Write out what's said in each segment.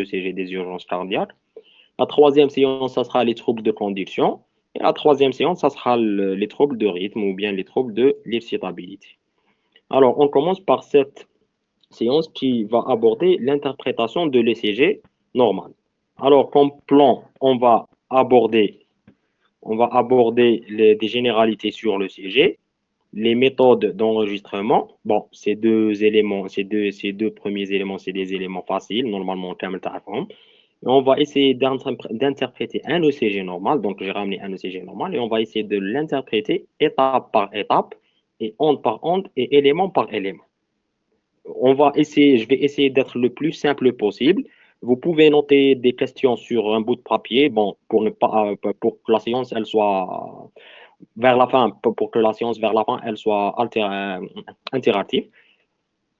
ECG des urgences cardiaques. La troisième séance, ça sera les troubles de conduction. Et la troisième séance, ça sera les troubles de rythme ou bien les troubles de l'excitabilité. Alors, on commence par cette séance qui va aborder l'interprétation de l'ECG normal. Alors, comme plan, on va aborder des généralités sur l'ECG, les méthodes d'enregistrement. Bon, ces deux éléments, ces deux premiers éléments, c'est des éléments faciles, normalement, comme on va essayer d'interpréter un ECG normal. Donc, j'ai ramené un ECG normal et on va essayer de l'interpréter étape par étape et onde par onde et élément par élément. Je vais essayer d'être le plus simple possible. Vous pouvez noter des questions sur un bout de papier, bon, pour que la séance, elle soit vers la fin, pour que la séance vers la fin, elle soit interactive.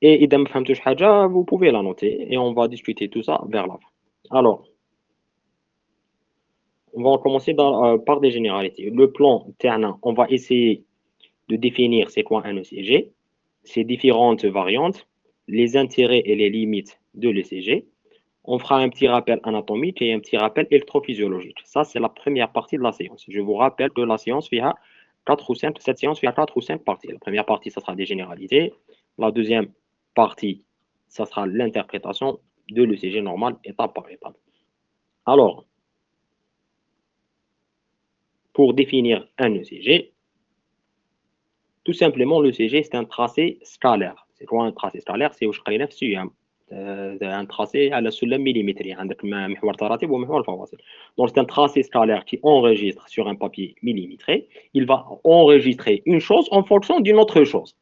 Et إذا ما فهمتوش حاجة, vous pouvez la noter et on va discuter tout ça vers la fin. Alors, on va commencer par des généralités. Le plan ternain, on va essayer de définir c'est quoi un ECG, ses différentes variantes, les intérêts et les limites de l'ECG. On fera un petit rappel anatomique et un petit rappel électrophysiologique. Ça, c'est la première partie de la séance. Je vous rappelle que la séance fait 4 ou 5, cette séance fait 4 ou 5 parties. La première partie, ça sera des généralités. La deuxième partie, ça sera l'interprétation de l'ECG normal, étape par étape. Alors, pour définir un ECG, tout simplement, l'ECG, c'est un tracé scalaire. C'est quoi un tracé scalaire? C'est un tracé à la سلم millimétré. عندك محور تراتب ومحور الفواصل. Donc, c'est un tracé scalaire qui enregistre sur un papier millimétré. Il va enregistrer une chose en fonction d'une autre chose.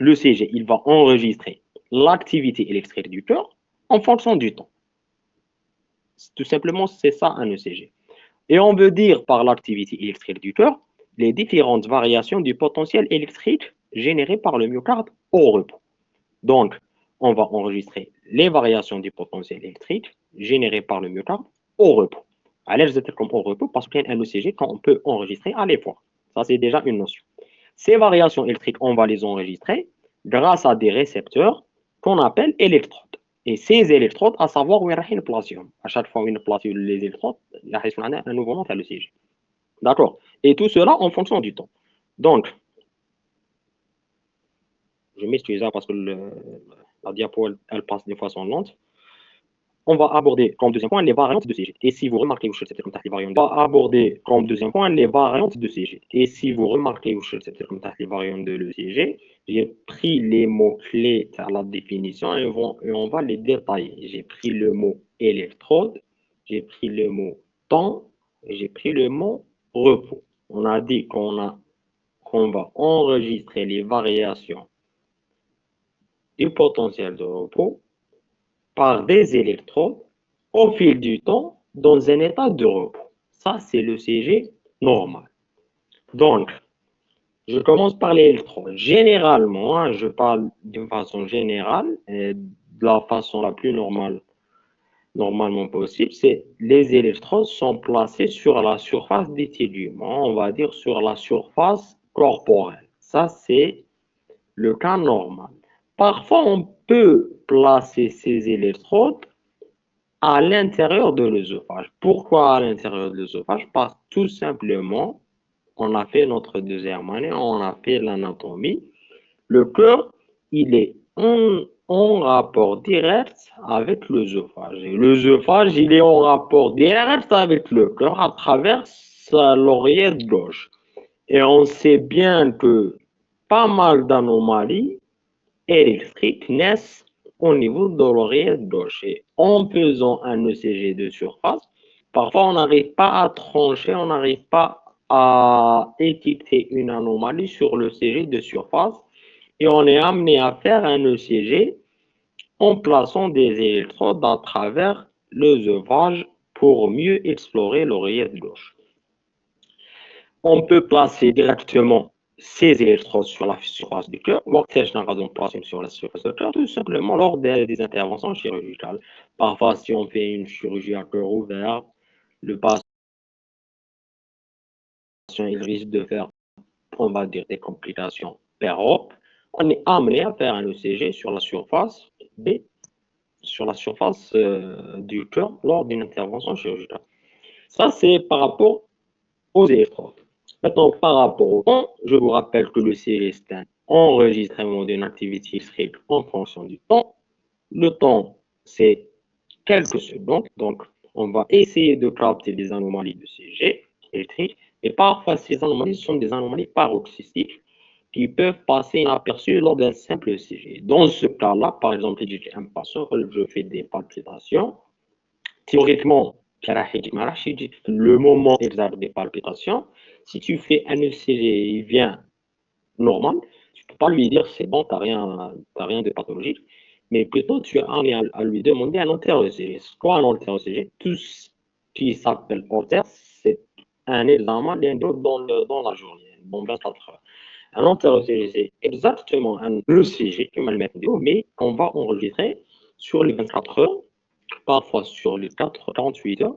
L'ECG, il va enregistrer l'activité électrique du cœur en fonction du temps. Tout simplement, c'est ça un ECG. Et on veut dire par l'activité électrique du cœur les différentes variations du potentiel électrique généré par le myocarde au repos. Donc, on va enregistrer les variations du potentiel électrique généré par le myocarde au repos. Alors, je comme au repos parce qu'il y a un ECG qu'on peut enregistrer à l'effort. Ça, c'est déjà une notion. Ces variations électriques, on va les enregistrer grâce à des récepteurs qu'on appelle électrodes. Et ces électrodes, à savoir où ils placent. À chaque fois où ils placent les électrodes, il y a un nouveau nom, c'est l'ECG. D'accord. Et tout cela en fonction du temps. Donc, je m'excuse parce que la diapo, elle passe de façon lente. On va aborder comme deuxième point les variantes de CG. Et si vous remarquez, les variantes, on va aborder comme deuxième point les variantes de CG. Et si vous remarquez, les variantes de l'ECG, j'ai pris les mots-clés à la définition et on va les détailler. J'ai pris le mot électrode, j'ai pris le mot temps, et j'ai pris le mot repos. On a dit qu'on va enregistrer les variations du potentiel de repos par des électrodes au fil du temps dans un état de repos. Ça, c'est le CG normal. Donc, je commence par les électrodes. Généralement, je parle d'une façon générale, et de la façon la plus normalement possible, c'est les électrodes sont placées sur la surface d'étudiement, on va dire sur la surface corporelle. Ça, c'est le cas normal. Parfois, on peut placer ces électrodes à l'intérieur de l'œsophage. Pourquoi à l'intérieur de l'œsophage? Parce que tout simplement, on a fait notre deuxième année, on a fait l'anatomie. Le cœur, il est en rapport direct avec l'œsophage. Et l'œsophage, il est en rapport direct avec le cœur à travers sa l'oreillette gauche. Et on sait bien que pas mal d'anomalies électriques naissent au niveau de l'oreillette gauche. Et en faisant un ECG de surface, parfois on n'arrive pas à trancher, on n'arrive pas à étiqueter une anomalie sur le CG de surface et on est amené à faire un ECG en plaçant des électrodes à travers l'œsophage pour mieux explorer l'oreillette gauche. On peut placer directement ces électrodes sur la surface du cœur, ou sur la surface du cœur, tout simplement lors des interventions chirurgicales. Parfois, si on fait une chirurgie à cœur ouvert, le patient il risque de faire, on va dire, des complications péro. On est amené à faire un ECG sur la surface des sur la surface du cœur lors d'une intervention chirurgicale. Ça, c'est par rapport aux électrodes. Maintenant, par rapport au temps, je vous rappelle que le CG, c'est un enregistrement d'une activité électrique en fonction du temps. Le temps, c'est quelques secondes. Donc, on va essayer de capter des anomalies de CG électrique. Et parfois, ces anomalies sont des anomalies paroxystiques qui peuvent passer inaperçues lors d'un simple CG. Dans ce cas-là, par exemple, j'ai un patient, je fais des palpitations. Théoriquement, le moment exact des palpitations, si tu fais un ECG, il vient normal, tu ne peux pas lui dire c'est bon, t'as rien de pathologique, mais plutôt tu as à lui demander un entéro-ECG. C'est quoi un entéro-ECG? Tout ce qui s'appelle entéro, c'est un examen d'endo dans la journée, dans 24 heures. Un entéro-ECG, c'est exactement un ECG, comme le vidéo, mais qu'on va enregistrer sur les 24 heures, parfois sur les 48 heures,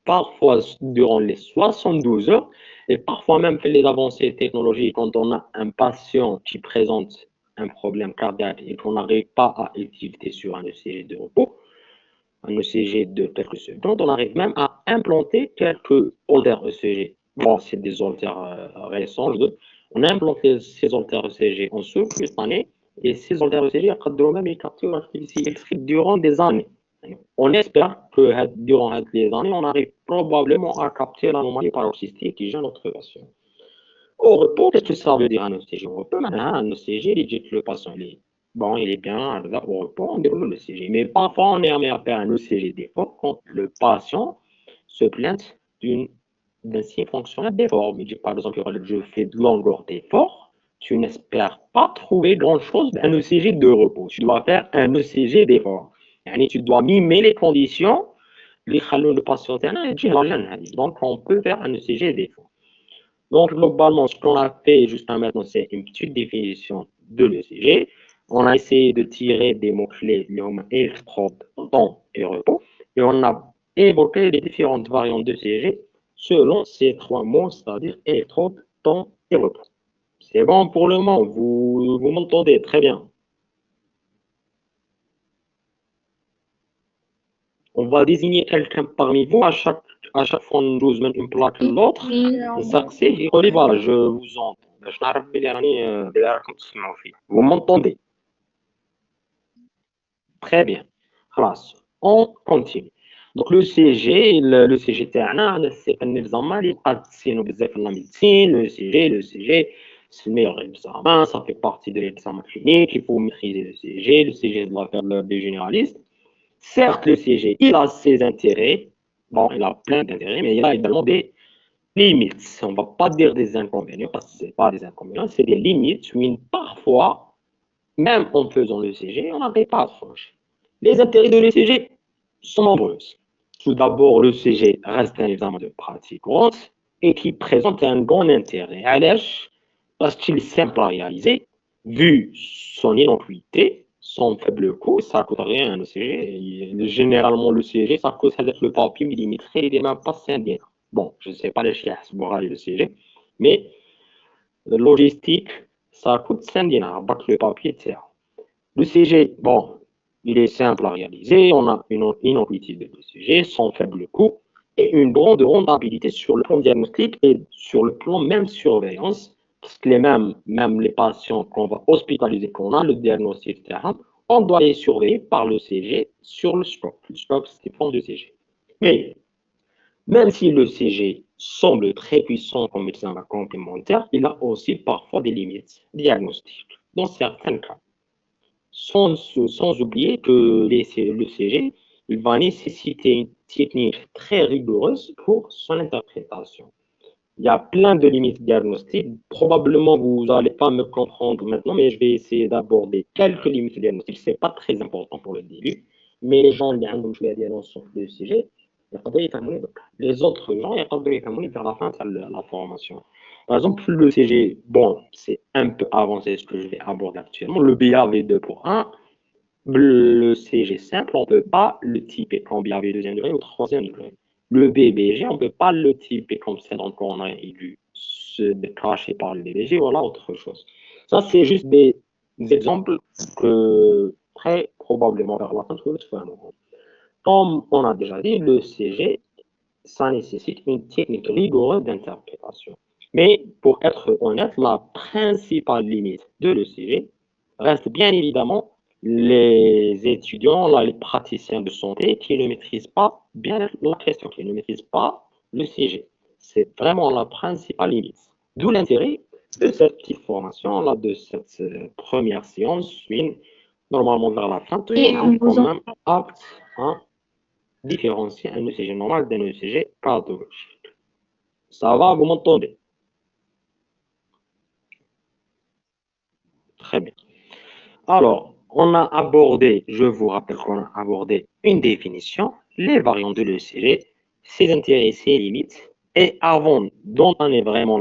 parfois durant les 72 heures, et parfois même fait les avancées technologiques quand on a un patient qui présente un problème cardiaque et qu'on n'arrive pas à éviter sur un ECG de repos, un ECG de quelques secondes, on arrive même à implanter quelques haltères ECG. Bon, c'est des haltères récents, on a implanté ces haltères ECG en sous-cutanée et ces haltères ECG ont même capté l'activité électrique durant des années. On espère que durant les années, on arrive probablement à capter l'anomalie paroxystique qui gêne notre patient. Au repos, qu'est-ce que ça veut dire un ECG? Au repos, maintenant, un ECG, il dit que le patient il est bon, il est bien, là, au repos, on déroule le ECG. Mais parfois, on est amené à faire un ECG d'effort quand le patient se plainte d'un signe fonctionnel d'effort. Il dit par exemple, je fais de longueur d'effort, tu n'espères pas trouver grand-chose d'un ECG de repos. Tu dois faire un ECG d'effort. Tu dois mimer les conditions اللي يخلوا le patient يجي لجان هذه. Donc, on peut faire un ECG d'effort. Donc, globalement, ce qu'on a fait jusqu'à maintenant, c'est une petite définition de l'ECG. On a essayé de tirer des mots-clés, électrode, temps et repos. Et on a évoqué les différentes variantes d'ECG selon ces trois mots, c'est-à-dire électrode, temps et repos. C'est bon pour le moment, vous m'entendez très bien. On va désigner quelqu'un parmi vous à chaque fois on joue une plaque l'autre. Voilà, je vous entends. Vous m'entendez? Très bien. خلاص. On continue. Donc le CG, le CG تاعنا c'est un examen اللي بقى تسينو بزاف في la médecine, le CG c'est le meilleur examen, ça fait partie de l'examen clinique, il faut maîtriser le CG doit faire des généralistes. Certes, le CG, il a ses intérêts. Bon, il a plein d'intérêts, mais il a également des limites. On ne va pas dire des inconvénients, parce que ce n'est pas des inconvénients, c'est des limites. Mais parfois, même en faisant le CG, on n'arrive pas à trancher. Les intérêts de l'ECG sont nombreux. Tout d'abord, le CG reste un examen de pratique courante et qui présente un grand intérêt. À l'âge, parce qu'il est simple à réaliser, vu son innocuité, son faible coût, ça ne coûte rien un ECG. Généralement, le CG, ça coûte avec le papier millimétré, il n'est même pas 5 dinars. Bon, je ne sais pas les chiffres pour le CG, mais logistique, ça coûte 5 dinars, avec le papier, etc. Le CG, bon, il est simple à réaliser, on a une innocuité de CG, son faible coût et une grande rentabilité sur le plan diagnostic et sur le plan même surveillance, parce que même les patients qu'on va hospitaliser, qu'on a le diagnostic, etc., on doit les surveiller par le CG sur le scope. Le scope, c'est le plan de CG. Mais même si le CG semble très puissant comme examen complémentaire, il a aussi parfois des limites diagnostiques dans certains cas. Sans oublier que le CG il va nécessiter une technique très rigoureuse pour son interprétation. Il y a plein de limites diagnostiques. Probablement, vous n'allez pas me comprendre maintenant, mais je vais essayer d'aborder quelques limites diagnostiques. Ce n'est pas très important pour le début, mais les gens qui ont des sur le CG, les autres gens, ils ont vers la fin de la formation. Par exemple, le CG, bon, c'est un peu avancé ce que je vais aborder actuellement. Le BAV 2 pour 1, le CG simple, on ne peut pas le typer comme BAV deuxième degré ou troisième degré. Le BBG, on ne peut pas le typer comme c'est donc on a dû se cacher par le BBG, voilà autre chose. Ça, c'est juste des exemples très probablement vers la fin de ce moment. Comme on a déjà dit, le CG, ça nécessite une technique rigoureuse d'interprétation. Mais pour être honnête, la principale limite de l'ECG reste bien évidemment les étudiants, là, les praticiens de santé qui ne maîtrisent pas bien la question, qui ne maîtrisent pas le CG. C'est vraiment la principale limite. D'où l'intérêt de cette petite formation, là, de cette première séance, normalement vers la fin, Et on on est quand vous même apte à différencier un ECG normal d'un ECG pathologique. Ça va, vous m'entendez? Très bien. Alors, on a abordé, je vous rappelle qu'on a abordé une définition, les variantes de l'ECG, ses intérêts, ses limites. Et avant d'entamer vraiment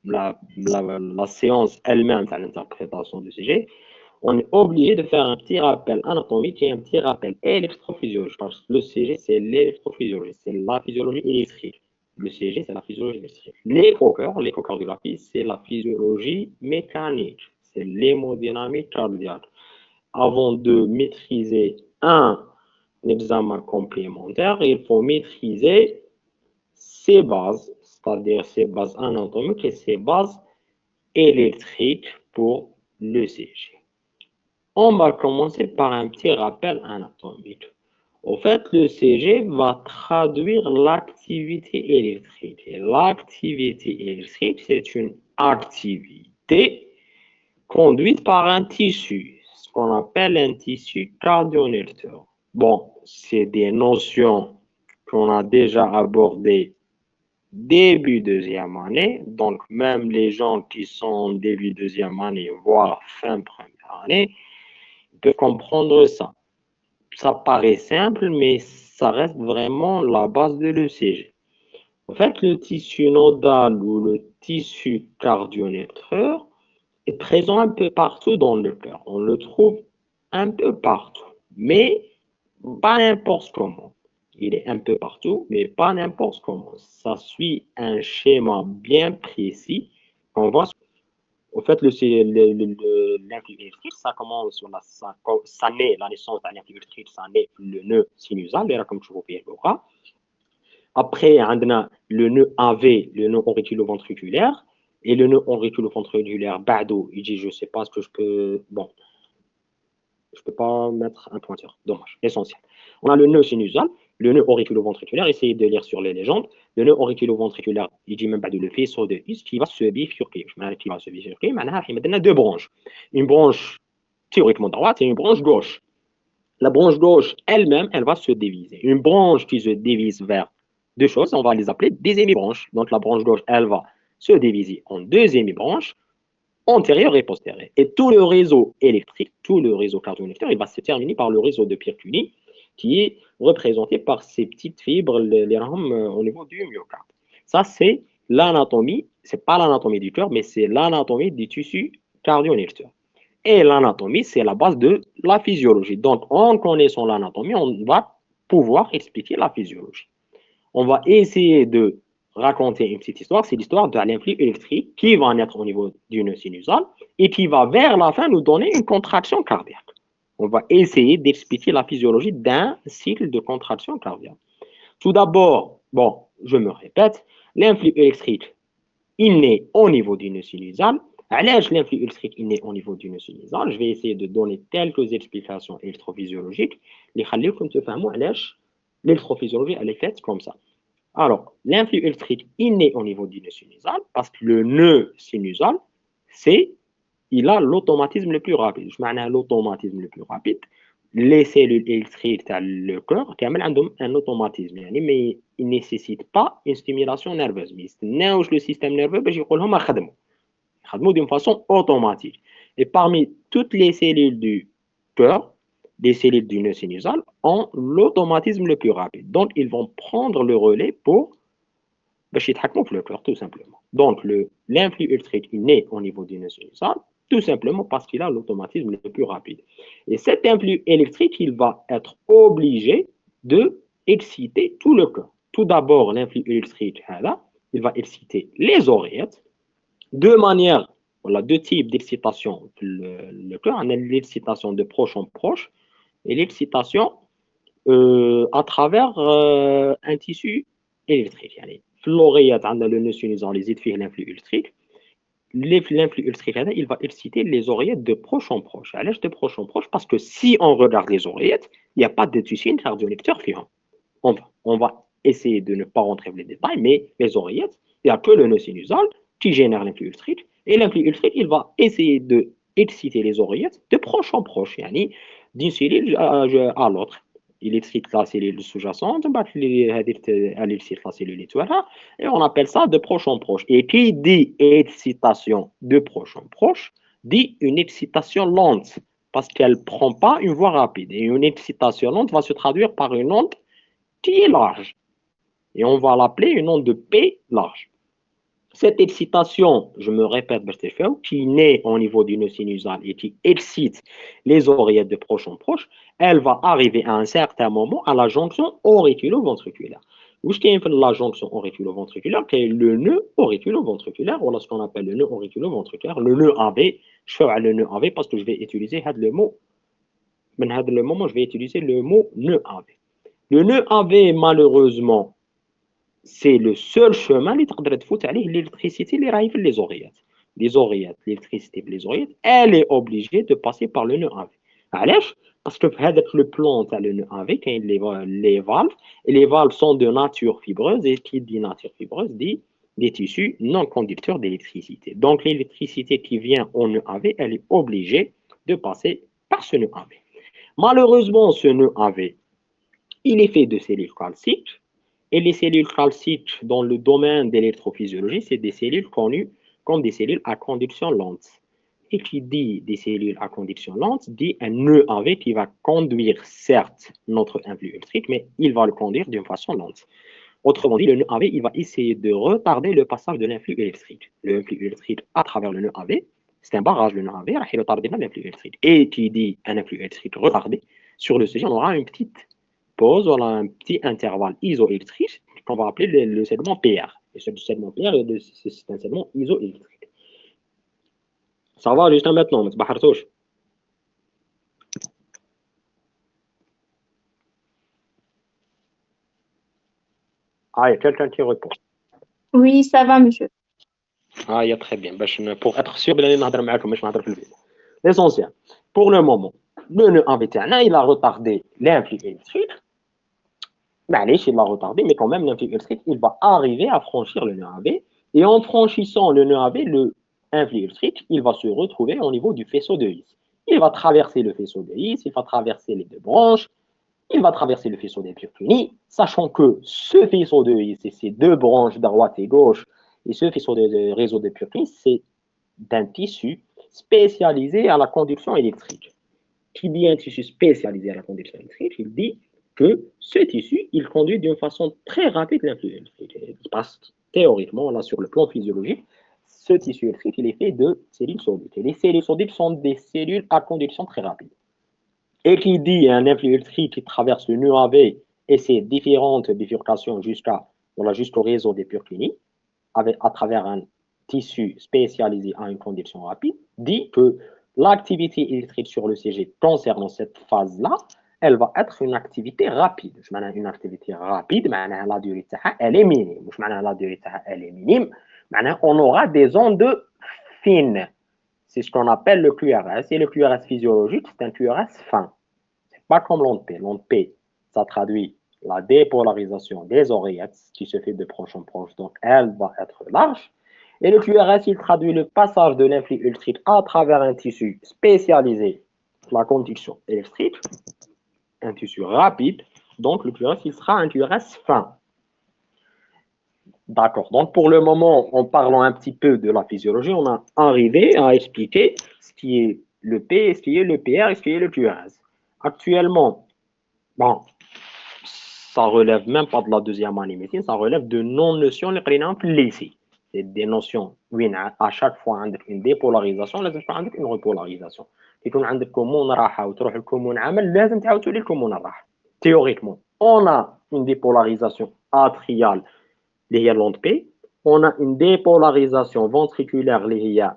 la séance elle-même à l'interprétation du CG, on est obligé de faire un petit rappel anatomique et un petit rappel électrophysiologique. Parce que le CG, c'est l'électrophysiologie, c'est la physiologie électrique. Le CG, c'est la physiologie électrique. Les coqueurs de la piste, c'est la physiologie mécanique, c'est l'hémodynamique cardiaque. Avant de maîtriser un examen complémentaire, il faut maîtriser ses bases, c'est-à-dire ses bases anatomiques et ses bases électriques pour le CG. On va commencer par un petit rappel anatomique. Au fait, le CG va traduire l'activité électrique. Et l'activité électrique, c'est une activité conduite par un tissu, ce qu'on appelle un tissu cardionerteur. Bon, c'est des notions qu'on a déjà abordées début deuxième année, donc même les gens qui sont début deuxième année, voire fin première année, peuvent comprendre ça. Ça paraît simple, mais ça reste vraiment la base de l'ECG. En fait, le tissu nodal ou le tissu cardionerteur est présent un peu partout dans le cœur. On le trouve un peu partout, mais pas n'importe comment. Il est un peu partout, mais pas n'importe comment. Ça suit un schéma bien précis qu'on voit. Au fait, l'influx électrique, ça commence, ça naît, la naissance d'un influx électrique, ça naît le nœud sinusal, comme tu vois, bras. Après, on a le nœud AV, le nœud auriculo-ventriculaire, et le nœud auriculo-ventriculaire, Bado, il dit, je ne sais pas ce que je peux. Bon, je ne peux pas mettre un pointeur. Dommage, essentiel. On a le nœud sinusal, le nœud auriculo-ventriculaire, essayez de lire sur les légendes. Le nœud auriculo-ventriculaire, il dit même pas de le faisceau de His qui va se bifurquer. Qui va se bifurquer, maintenant, il y a deux branches. Une branche théoriquement droite et une branche gauche. La branche gauche elle-même, elle va se diviser. Une branche qui se divise vers deux choses, on va les appeler des hémibranches. Donc la branche gauche, elle va se diviser en deux hémibranches, antérieure et postérieure. Et tout le réseau électrique, tout le réseau cardioélectrique, il va se terminer par le réseau de Purkinje, qui est représenté par ces petites fibres, les rames au niveau du myocarde. Ça, c'est l'anatomie, c'est pas l'anatomie du cœur, mais c'est l'anatomie du tissu cardioélectrique. Et l'anatomie, c'est la base de la physiologie. Donc, en connaissant l'anatomie, on va pouvoir expliquer la physiologie. On va essayer de raconter une petite histoire. C'est l'histoire de l'influx électrique qui va naître au niveau du nœud sinusal et qui va vers la fin nous donner une contraction cardiaque. On va essayer d'expliquer la physiologie d'un cycle de contraction cardiaque. Tout d'abord, bon, je me répète, l'influx électrique, il naît au niveau du nœud sinusal. علاش l'influx électrique il naît au niveau du nœud sinusal? Je vais essayer de donner quelques explications électrophysiologiques اللي يخليكم تفهموا علاش l'électrophysiologie elle est faite comme ça. Alors, l'influx électrique, il naît au niveau du nœud sinusal parce que le nœud sinusal, il a l'automatisme le plus rapide. Je m'en l'automatisme le plus rapide. Les cellules électriques, le cœur, ont un automatisme, mais il ne nécessite pas une stimulation nerveuse. Mais le système nerveux, je vais d'une façon automatique. Et parmi toutes les cellules du cœur, les cellules du nœud sinusal ont l'automatisme le plus rapide. Donc, ils vont prendre le relais pour le cœur, tout simplement. Donc, l'influx électrique est né au niveau du nœud sinusal, tout simplement parce qu'il a l'automatisme le plus rapide. Et cet influx électrique, il va être obligé de exciter tout le cœur. Tout d'abord, l'influx électrique, il va exciter les oreillettes de manière Voilà deux types d'excitation. Le cœur, on a l'excitation de proche en proche et l'excitation à travers un tissu électrique. يعني في الأوريات عندنا le nœud sinusal يزيد فيه l'influx électrique. L'influx électrique هذا il va exciter les oreillettes de proche en proche. علاش de proche en proche? Parce que si on regarde les oreillettes, il n'y a pas de tissu interconducteur فيهم. On va essayer de ne pas rentrer dans les détails, mais les oreillettes, il n'y a que le nœud sinusal qui génère l'influx électrique. Et l'influx électrique, il va essayer d'exciter les oreillettes de proche en proche, yani d'une cellule à l'autre. Il excite la cellule sous-jacente, elle excite la cellule étoile, et on appelle ça de proche en proche. Et qui dit excitation de proche en proche, dit une excitation lente, parce qu'elle ne prend pas une voie rapide. Et une excitation lente va se traduire par une onde qui est large. Et on va l'appeler une onde de P large. Cette excitation, je me répète, qui naît au niveau du nœud sinusal et qui excite les oreillettes de proche en proche, elle va arriver à un certain moment à la jonction auriculo-ventriculaire. Où est-ce qu'il y a la jonction auriculo-ventriculaire, qui est le nœud auriculo-ventriculaire, voilà ce qu'on appelle le nœud auriculo-ventriculaire, le nœud AV. Je fais le nœud AV parce que je vais utiliser le mot. Mais à le moment, je vais utiliser le mot nœud AV. Le nœud AV, malheureusement, c'est le seul chemin qui تقدر تفوت عليه l'électricité اللي راهي في les oreillettes. Les oreillettes, l'électricité في les oreillettes, elle est obligée de passer par le nœud AV. علاش? Parce que هذاك le plan تاع le nœud AV كاين les valves, et les valves sont de nature fibreuse, et qui dit nature fibreuse dit des tissus non conducteurs d'électricité. Donc l'électricité qui vient au nœud AV, elle est obligée de passer par ce nœud AV. Malheureusement, ce nœud AV, il est fait de cellules calciques. Et les cellules calciques, dans le domaine de l'électrophysiologie, c'est des cellules connues comme des cellules à conduction lente. Et qui dit des cellules à conduction lente, dit un nœud AV qui va conduire, certes, notre influx électrique, mais il va le conduire d'une façon lente. Autrement dit, le nœud AV, il va essayer de retarder le passage de l'influx électrique. L'influx électrique à travers le nœud AV, c'est un barrage, le nœud AV, il va retarder l'influx électrique. Et qui dit un influx électrique retardé, sur le sujet, on aura une petite pause, on a un petit intervalle isoélectrique qu'on va appeler le segment PR. Et ce segment PR, c'est un segment isoélectrique. Ça va juste maintenant, mais c'est Ah, il y a quelqu'un qui répond. Oui, ça va, monsieur. Ah, il y a très bien. Pour être sûr, l'essentiel, pour le moment, le nœud AV-TNA, il a retardé l'influx électrique. معليش, il l'a retardé, mais quand même, l'influx électrique, il va arriver à franchir le nœud AV. Et en franchissant le nœud AV, le influx électrique, il va se retrouver au niveau du faisceau de Higgs. Il va traverser le faisceau de Higgs, il va traverser les deux branches, il va traverser le faisceau des Purkinje, sachant que ce faisceau de Higgs et ces deux branches droite et gauche, et ce faisceau de réseau des Purkinje, c'est d'un tissu spécialisé à la conduction électrique. Qui dit un tissu spécialisé à la conduction électrique, il dit que ce tissu, il conduit d'une façon très rapide l'influx électrique. Parce que théoriquement, là, sur le plan physiologique, ce tissu électrique, il est fait de cellules solubles. Et les cellules solubles sont des cellules à conduction très rapide. Et qui dit un influx électrique qui traverse le nœud AV et ses différentes bifurcations jusqu'au réseau des Purkinje, à travers un tissu spécialisé à une conduction rapide, dit que l'activité électrique sur le CG concernant cette phase-là, elle va être une activité rapide. Une activité rapide, la durée elle est minime. La durée elle est minime. On aura des ondes fines. C'est ce qu'on appelle le QRS. Et le QRS physiologique, c'est un QRS fin. C'est pas comme l'onde P. L'onde P, ça traduit la dépolarisation des oreillettes qui se fait de proche en proche. Donc, elle va être large. Et le QRS, il traduit le passage de l'influx électrique à travers un tissu spécialisé, la conduction électrique, un tissu rapide. Donc, le QRS, il sera un QRS fin. D'accord. Donc, pour le moment, en parlant un petit peu de la physiologie, on a arrivé à expliquer ce qui est le P, ce qui est le PR et ce qui est le QRS. Actuellement, bon, ça relève même pas de la deuxième année médecine, ça relève de non-notions ici. C'est des notions, oui, à chaque fois, on a une dépolarisation, لازم تكون عندك une repolarisation. يكون عندك كومون راحة وتروح لكومون عمل لازم تعاود تولي لكومون الراحة. Théoriquement, on a une dépolarisation atriale اللي هي l'onde P, on a une dépolarisation ventriculaire اللي هي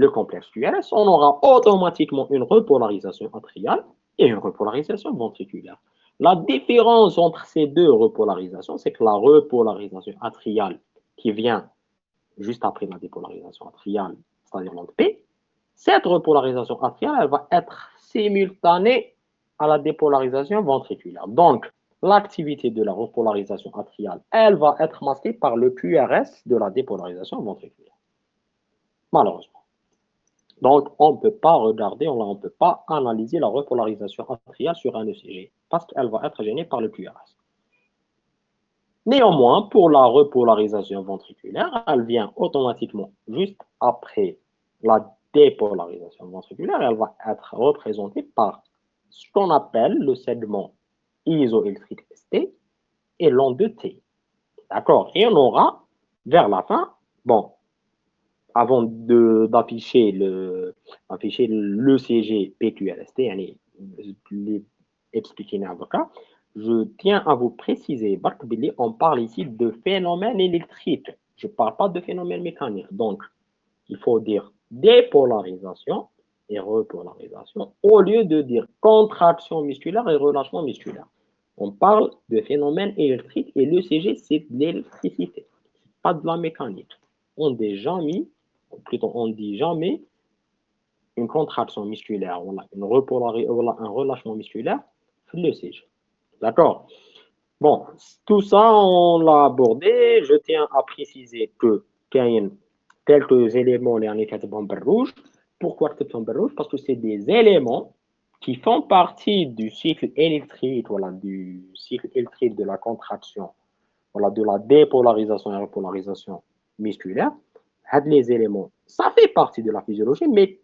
le complexe QRS, on aura automatiquement une repolarisation atriale et une repolarisation ventriculaire. La différence entre ces deux repolarisations, c'est que la repolarisation atriale qui vient juste après la dépolarisation atriale, c'est-à-dire l'onde P, cette repolarisation atriale, elle va être simultanée à la dépolarisation ventriculaire. Donc, l'activité de la repolarisation atriale, elle va être masquée par le QRS de la dépolarisation ventriculaire. Malheureusement. Donc, on ne peut pas regarder, on ne peut pas analyser la repolarisation atriale sur un ECG parce qu'elle va être gênée par le QRS. Néanmoins, pour la repolarisation ventriculaire, elle vient automatiquement juste après la dépolarisation ventriculaire. Elle va être représentée par ce qu'on appelle le segment isoélectrique ST et l'onde T. D'accord? Et on aura, vers la fin, bon, avant d'afficher l'ECG PQRST, expliquer l'avocat, je tiens à vous préciser, on parle ici de phénomène électrique. Je ne parle pas de phénomène mécanique. Donc, il faut dire dépolarisation et repolarisation au lieu de dire contraction musculaire et relâchement musculaire. On parle de phénomène électrique et l'ECG, c'est de l'électricité, pas de la mécanique. On dit jamais une contraction musculaire, on a un relâchement musculaire, le CG. D'accord? Bon, tout ça, on l'a abordé. Je tiens à préciser que qu'il y a quelques éléments les bombe rouge. Pourquoi bombe rouge? Parce que c'est des éléments qui font partie du cycle électrique, voilà, du cycle électrique de la contraction, voilà, de la dépolarisation et repolarisation musculaire. Les éléments, ça fait partie de la physiologie, mais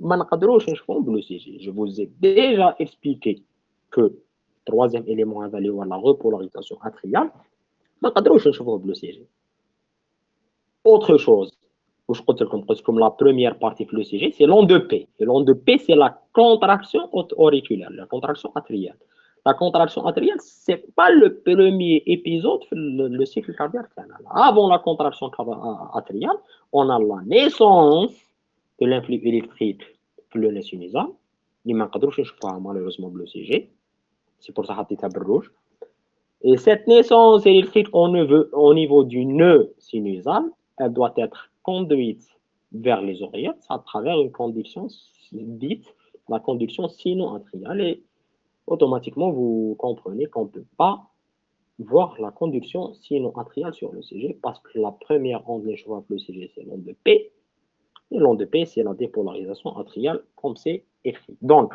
je vous ai déjà expliqué que troisième élément à la repolarisation atriale, autre chose, comme la première partie de l'ECG, c'est l'onde P. Et l'onde P, c'est la contraction auriculaire, la contraction atriale. La contraction atriale, ce n'est pas le premier épisode le cycle cardiaque. Avant la contraction atriale, on a la naissance de l'influx électrique le nez sinusal. Il ne pas malheureusement le CG. C'est pour ça que c'est un rouge. Et cette naissance électrique au niveau du nœud sinusal, elle doit être conduite vers les oreillettes à travers une conduction dite la conduction sino-atriale. Et automatiquement, vous comprenez qu'on ne peut pas voir la conduction sino-atriale sur le CG parce que la première onde d'échauffement le CG, c'est l'onde P. Et l'onde P, c'est la dépolarisation atriale, comme c'est écrit. Donc,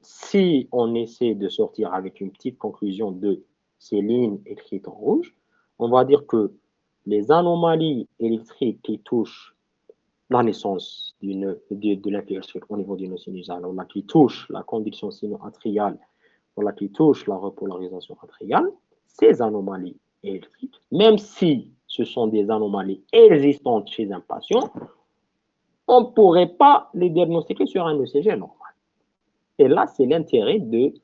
si on essaie de sortir avec une petite conclusion de ces lignes écrites en rouge, on va dire que les anomalies électriques qui touchent la naissance de l'influx au niveau du nœud sinusal, qui touchent la conduction sino-atriale, qui touchent la repolarisation atriale, ces anomalies électriques, même si ce sont des anomalies existantes chez un patient, on ne pourrait pas les diagnostiquer sur un ECG normal. Et là, c'est l'intérêt de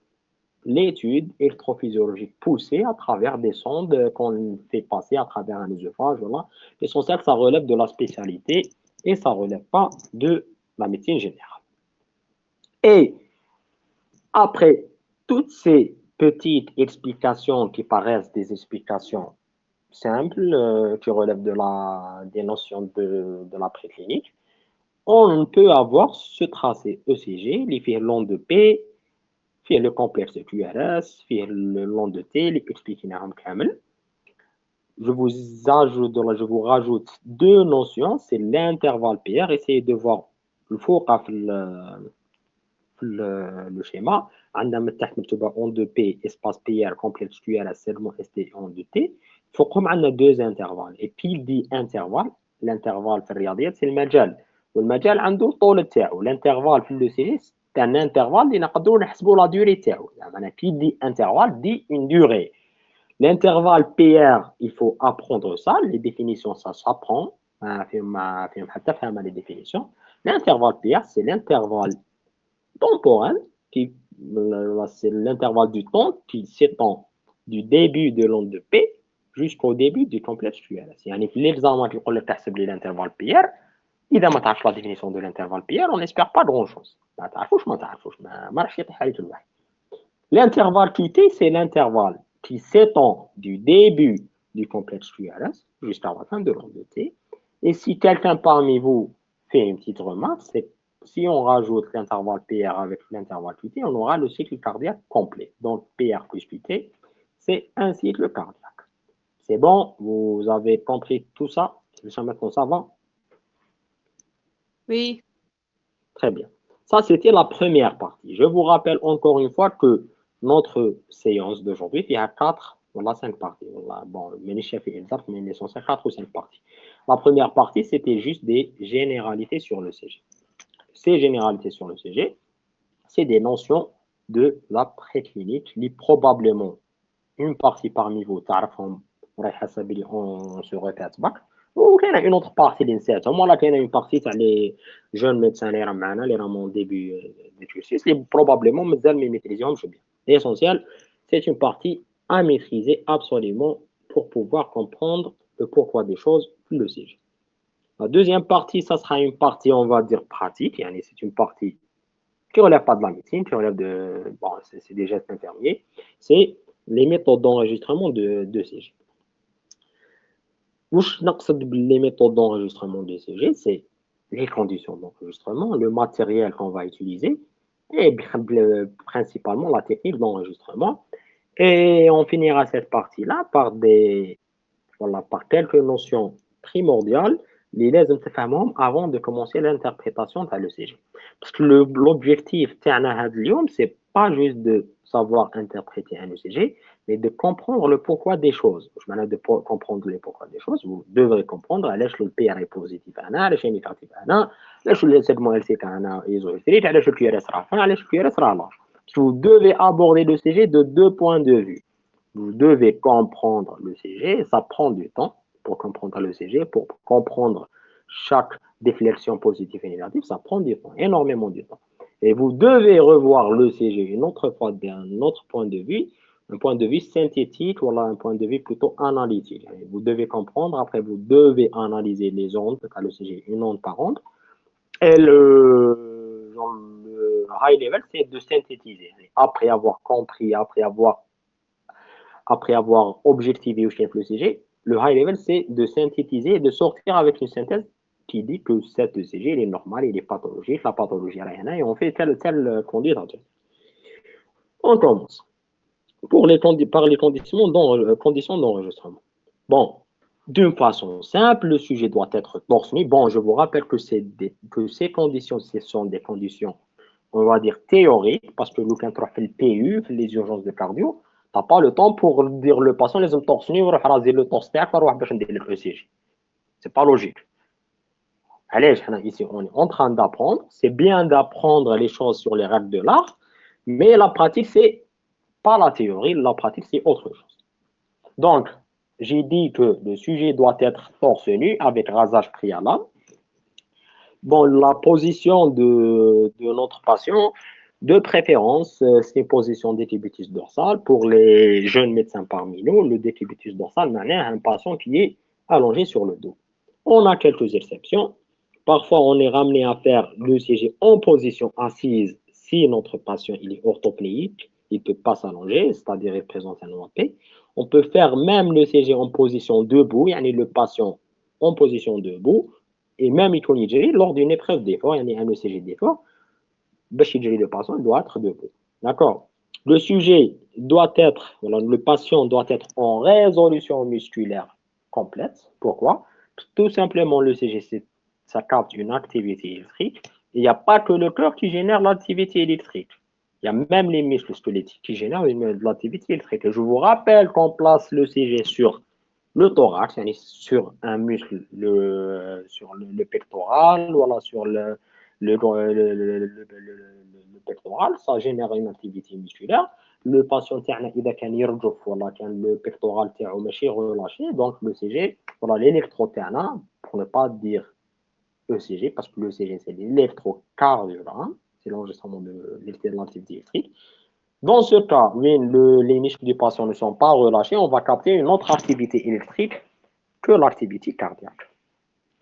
l'étude électrophysiologique poussée à travers des sondes qu'on fait passer à travers un œsophage. Voilà. L'essentiel, ça relève de la spécialité et ça ne relève pas de la médecine générale. Et après toutes ces petites explications qui paraissent des explications simples, qui relèvent des notions de la préclinique, on peut avoir ce tracé ECG, les fils l'onde P, le complexe QRS, le l'onde T, les expliquer je vous rajoute deux notions, c'est l'intervalle PR, essayez de voir le schéma. عندنا من تحت مكتوبه onde P espace PR complexe QRS segment ST onde T. فوقهم عندنا deux intervalles. Et puis dit intervalle, l'intervalle في الرياضيات c'est المجال. والمجال عنده طول تاعو. L'intervalle في le CG c'est un intervalle اللي نقدروا نحسبوا la durée تاعو. يعني qui dit intervalle dit une durée. L'intervalle PR, il faut apprendre ça. Les définitions, ça s'apprend. Les définitions. L'intervalle PR, c'est l'intervalle temporel, c'est l'intervalle du temps qui s'étend du début de l'onde de P jusqu'au début du complexe QRS. يعني في l'examen qui يقول لك تحسب لي l'intervalle PR, إذا ما تعرفش la définition de l'intervalle PR, on n'espère pas grand-chose. ما تعرفوش ما تعرفوش ما راحش يطيح عليك الواحد. L'intervalle QT, c'est l'intervalle qui s'étend du début du complexe QRS jusqu'à la fin de l'onde de T. Et si quelqu'un parmi vous fait une petite remarque, c'est si on rajoute l'intervalle PR avec l'intervalle QT, on aura le cycle cardiaque complet. Donc PR plus QT, c'est un cycle cardiaque. C'est bon, vous avez compris tout ça? Jusqu'à maintenant, ça va? Oui. Très bien. Ça, c'était la première partie. Je vous rappelle encore une fois que notre séance d'aujourd'hui, il y a 4, voilà 5 parties. Voilà, bon, mais les chefs et exact, mais l'essentiel 4 ou 5 parties. La première partie, c'était juste des généralités sur le CG. Ces généralités sur le CG, c'est des notions de la préclinique, qui probablement une partie parmi vous, on se répète back. وكاين une autre partie اللي نسيتها هما كاينه une partie تاع لي جون ميدسان اللي راه معنا اللي راه مون ديبي دي كورسيس اللي probablement مازال ما ميتريزيهمش bien. L'essentiel, c'est une partie à maîtriser absolument pour pouvoir comprendre le pourquoi des choses, le CG. La deuxième partie, ça sera une partie, on va dire, pratique. C'est une partie qui ne relève pas de la médecine, qui relève de... Bon, c'est des gestes infirmiers. C'est les méthodes d'enregistrement de CG. Les méthodes d'enregistrement de CG, c'est les conditions d'enregistrement, le matériel qu'on va utiliser et principalement la technique d'enregistrement. Et on finira cette partie-là par par quelques notions primordiales les avant de commencer l'interprétation de l'ECG. Parce que l'objectif c'est pas juste de savoir interpréter un ECG, mais de comprendre le pourquoi des choses. De comprendre le pourquoi des choses, vous devrez comprendre le PR est positif, le négatif, le segment LCK isoélectrique, le QRS rafin, le QRS large. Vous devez aborder le CG de deux points de vue. Vous devez comprendre le CG, ça prend du temps pour comprendre le CG, pour comprendre chaque déflexion positive et négative, ça prend du temps, énormément de temps. Et vous devez revoir le CG une autre fois d'un autre point de vue, un point de vue synthétique, voilà, un point de vue plutôt analytique. Et vous devez comprendre, après vous devez analyser les ondes, car le CG une onde par onde, et le high level, c'est de synthétiser. Après avoir compris, après avoir objectivé au chef le CG, le high level, c'est de synthétiser et de sortir avec une synthèse qui dit que cette CG, il est normal, il est pathologique, la pathologie, rien, et on fait telle conduite. On commence. Par les conditions d'enregistrement. Bon, d'une façon simple, le sujet doit être torse nu. Bon, je vous rappelle que ces conditions, ce sont des conditions, on va dire, théoriques, parce que quand on fait le PU, les urgences de cardio, tu n'as pas le temps pour dire le patient, les hommes torse nu, le torse ECG. C'est pas logique. Allez, ici, on est en train d'apprendre. C'est bien d'apprendre les choses sur les règles de l'art, mais la pratique, c'est pas la théorie, la pratique, c'est autre chose. Donc, j'ai dit que le sujet doit être torse nu avec rasage préalable. Bon, la position de notre patient, de préférence, c'est une position décubitus dorsal. Pour les jeunes médecins parmi nous, le décubitus dorsal, c'est un patient qui est allongé sur le dos. On a quelques exceptions. Parfois, on est ramené à faire l'ECG en position assise si notre patient il est orthopléique, il ne peut pas s'allonger, c'est-à-dire il présente un OAP. On peut faire même l'ECG en position debout, le patient en position debout, et même lors d'une épreuve d'effort, il y a un ECG d'effort, le patient doit être debout. D'accord? Le sujet doit être, le patient doit être en résolution musculaire complète. Pourquoi? Tout simplement, l'ECG, ça capte une activité électrique. Il n'y a pas que le cœur qui génère l'activité électrique. Il y a même les muscles squelettiques qui génèrent de l'activité électrique. Et je vous rappelle qu'on place l'ECG sur le thorax, sur un muscle, sur le pectoral, voilà, sur le pectoral, ça génère une activité musculaire. Le patient, le pectoral est relâché, donc le CG, voilà, l'électrotherna, pour ne pas dire ECG, parce que l'ECG, c'est l'électrocardiogramme, c'est l'enregistrement de l'activité électrique. Dans ce cas, les muscles du patient ne sont pas relâchés, on va capter une autre activité électrique que l'activité cardiaque.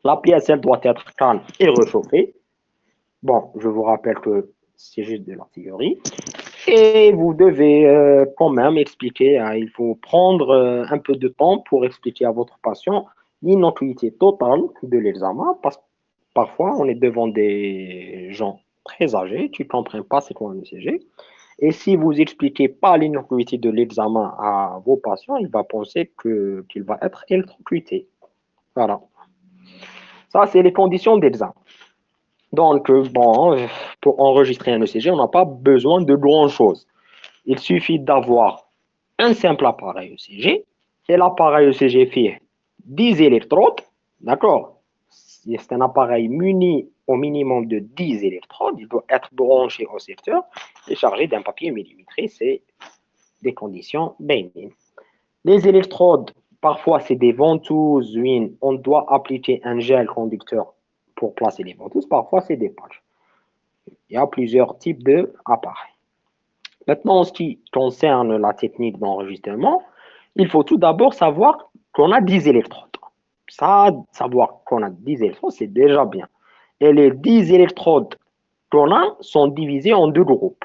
La pièce, elle doit être calme et réchauffée. Bon, je vous rappelle que c'est juste de la théorie. Et vous devez quand même expliquer, hein, il faut prendre un peu de temps pour expliquer à votre patient l'innocuité totale de l'examen, parce que parfois on est devant des gens très âgés, tu ne comprends pas c'est quoi un ECG. Et si vous expliquez pas l'innocuité de l'examen à vos patients, il va penser qu'il va être électrocuté. Voilà. Ça, c'est les conditions d'examen. Donc, bon, pour enregistrer un ECG, on n'a pas besoin de grand-chose. Il suffit d'avoir un simple appareil ECG, et l'appareil ECG fait 10 électrodes, d'accord? C'est un appareil muni au minimum de 10 électrodes, il doit être branché au secteur et chargé d'un papier millimétré, c'est des conditions bénignes. Les électrodes, parfois c'est des ventouses, on doit appliquer un gel conducteur pour placer les ventouses, parfois c'est des patchs. Il y a plusieurs types d'appareils. Maintenant, en ce qui concerne la technique d'enregistrement, il faut tout d'abord savoir qu'on a 10 électrodes. Ça, savoir qu'on a 10 électrodes, c'est déjà bien. Et les 10 électrodes qu'on a sont divisées en deux groupes.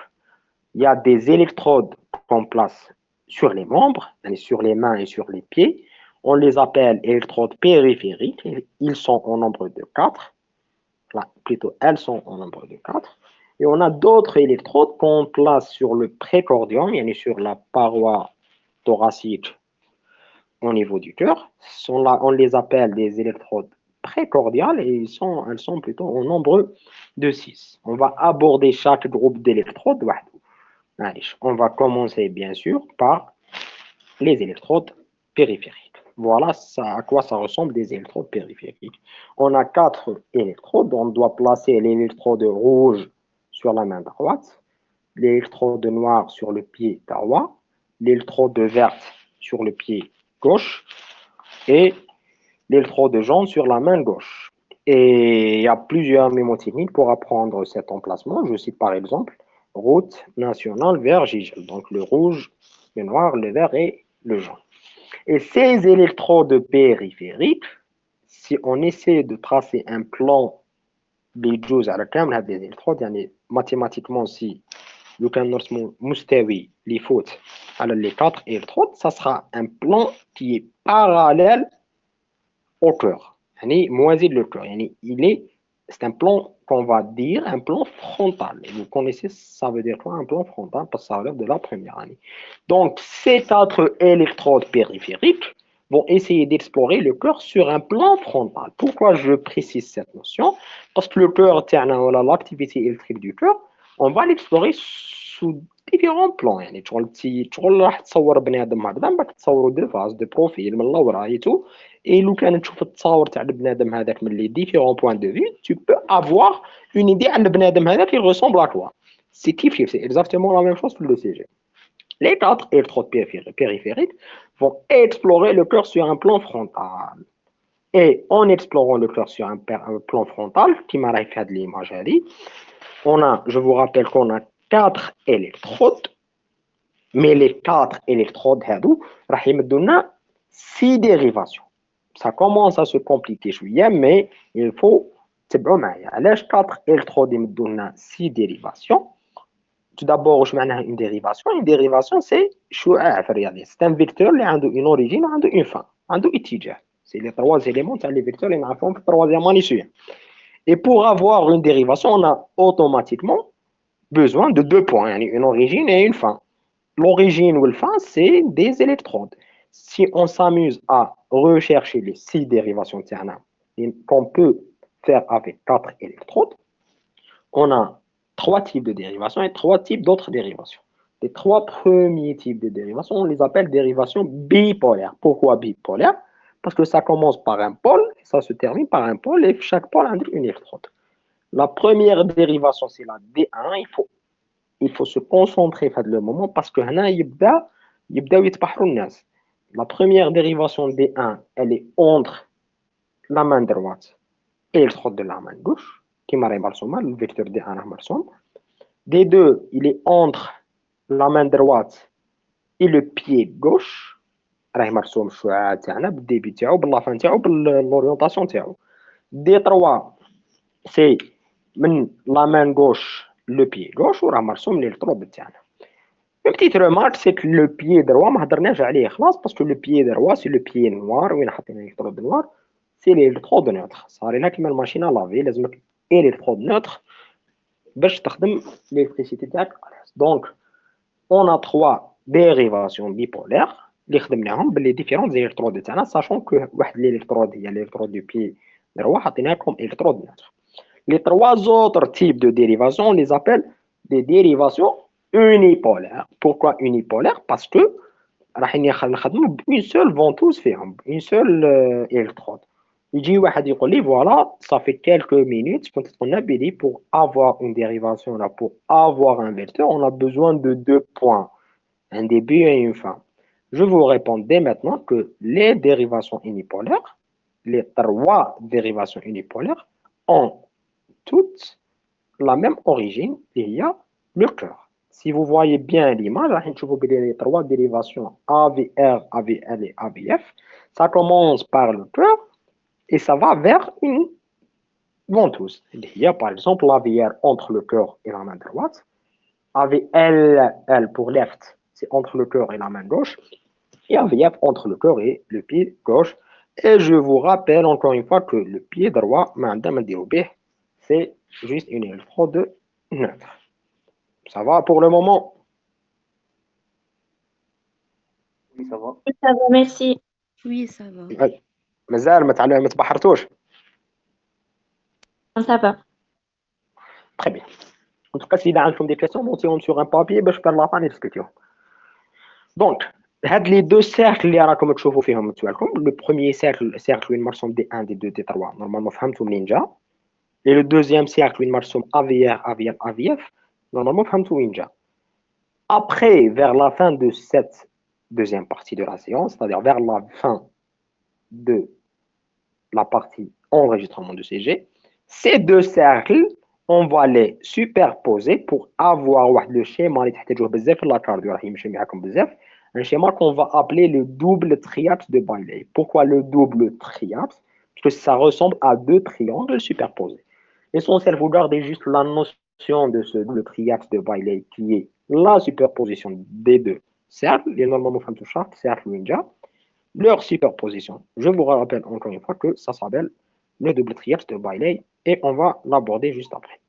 Il y a des électrodes qu'on place sur les membres, sur les mains et sur les pieds. On les appelle électrodes périphériques. Ils sont au nombre de 4. Là, plutôt, elles sont au nombre de 4. Et on a d'autres électrodes qu'on place sur le précordium, sur la paroi thoracique au niveau du cœur. On les appelle des électrodes précordiales et elles sont plutôt au nombre de 6. On va aborder chaque groupe d'électrodes. Allez, on va commencer bien sûr par les électrodes périphériques. Voilà à quoi ça ressemble des électrodes périphériques. On a 4 électrodes. On doit placer l'électrode rouge sur la main droite, l'électrode noire sur le pied droit, l'électrode verte sur le pied gauche et l'électrode jaune sur la main gauche. Et il y a plusieurs mémotechniques pour apprendre cet emplacement. Je cite par exemple route nationale vert gigel. Donc le rouge, le noir, le vert et le jaune. Et ces électrodes périphériques, si on essaie de tracer un plan بيجوز على كامل هذه الالكترود يعني mathématiquement si لو كان نرسمو مستوي اللي يفوت على les 4 électrodes, ça sera un plan qui est parallèle au cœur يعني موازي le cœur يعني c'est un plan qu'on va dire un plan frontal. Et vous connaissez, ça veut dire quoi un plan frontal parce que ça relève de la première année. Donc, ces 4 électrodes périphériques vont essayer d'explorer le cœur sur un plan frontal. Pourquoi je précise cette notion? Parce que le cœur, l'activité électrique du cœur, on va l'explorer sous différents plans. يعني شغل راح تصور بني ادم هكذا من بعد تصوروا دو فاز دو بروفيل من الاورا ايتو. Et لو كان تشوف التصاور تاع البنادم هذاك من لي ديفيرون بوين دو في tu peux avoir une idée عن البنادم هذاك il ressemble à quoi. C'est kiff, c'est exactement la même chose que le CG. Les 4 électrodes périphériques vont explorer le cœur sur un plan frontal. Et en explorant le cœur sur un plan frontal, qui m'a fait de l'image, je vous rappelle qu'on a 4 électrodes, mais les 4 électrodes, ils donnent 6 dérivations. Ça commence à se compliquer, mais il faut تبعوا معايا علاش 4 électrodes ils donnent 6 dérivations. Tout d'abord, je معناها une dérivation. Une dérivation, c'est شعاع في الرياضيات. C'est un vecteur اللي عنده une origine وعنده une fin, عنده اتجاه. C'est les 3 éléments تاع les vecteurs اللي نعرفوهم في التروازيام اني سويا. Et pour avoir une dérivation, on a automatiquement besoin de 2 points, يعني une origine et une fin. L'origine ou le fin, c'est des électrodes. Si on s'amuse à rechercher les 6 dérivations qu'on peut faire avec 4 électrodes, on a 3 types de dérivations et 3 types d'autres dérivations. Les 3 premiers types de dérivations, on les appelle dérivations bipolaires. Pourquoi bipolaires? Parce que ça commence par un pôle et ça se termine par un pôle et chaque pôle a une électrode. La première dérivation, c'est la D1. Il faut se concentrer à le moment parce que la première dérivation D1, elle est entre la main droite et l'électrode de la main gauche, qui m'arrive le vecteur D1 D2, il est entre la main droite et le pied gauche. راه مرسوم الشعاع تاعنا بالديبي تاعو باللافان تاعو بالorientation تاعو. D3, c'est la main gauche, le pied gauche, وراه مرسوم l'électrode تاعنا. Une petite remarque, c'est que le pied droit, ما هضرناش عليه خلاص, parce que le pied droit, c'est le pied noir, وين حاطين l'électrode noir, c'est l'électrode neutre. صار لنا كيما الماشينه لافي, لازمك électrode neutre باش تخدم l'électricité تاعك. Donc, on a trois dérivations bipolaires اللي خدمناهم باللي ديفيرونت électrodes تاعنا, sachant que واحد l'électrode هي l'électrode du pied droit حاطينها comme électrode neutre. Les trois autres types de dérivations, on les appelle des dérivations unipolaires. Pourquoi unipolaires? Parce que راح نخدموا une seule ventouse فيهم, une seule électrode. يجي واحد يقول لي voilà, ça fait quelques minutes quand on a dit pour avoir une dérivation là, pour avoir un vecteur, on a besoin de deux points, un début et une fin. Je vous réponds dès maintenant que les dérivations unipolaires, les trois dérivations unipolaires ont toutes la même origine, il y a le cœur. Si vous voyez bien l'image, je vous vais les trois dérivations AVR, AVL et AVF. Ça commence par le cœur et ça va vers une ventouse. Il y a par exemple l'AVR entre le cœur et la main droite. AVL, L pour left, c'est entre le cœur et la main gauche. Et AVF entre le cœur et le pied gauche. Et je vous rappelle encore une fois que le pied droit, c'est juste une électrode neutre. Ça va pour le moment? Oui, ça va. Ça va, merci. Oui, ça va. مازال ما تبحرتوش. Ça va. Très bien. En tout cas, s'il y a des questions, montez-les sur un papier باش faire la fin discussion. Donc, هاد les deux cercles اللي راكم تشوفوا فيهم توالكم, le premier cercle وين مرسوم D1, D2, D3, normalement فهمتوا منين جا. Et le deuxième cercle وين مرسوم AVR, AVL, AVF, normalement فهمتوا وين جا. Après, vers la fin de cette deuxième partie de la séance, c'est-à-dire vers la fin de la partie enregistrement de CG, ces deux cercles, on va les superposer pour avoir le schéma un schéma qu'on va appeler le double triaxe de Bailey. Pourquoi le double triaxe? Parce que ça ressemble à deux triangles superposés. L'essentiel, vous gardez juste la notion de ce double triaxe de Bailey qui est la superposition des deux cercles, les normalement cercle ninja, leur superposition. Je vous rappelle encore une fois que ça s'appelle le double triaxe de Bailey et on va l'aborder juste après.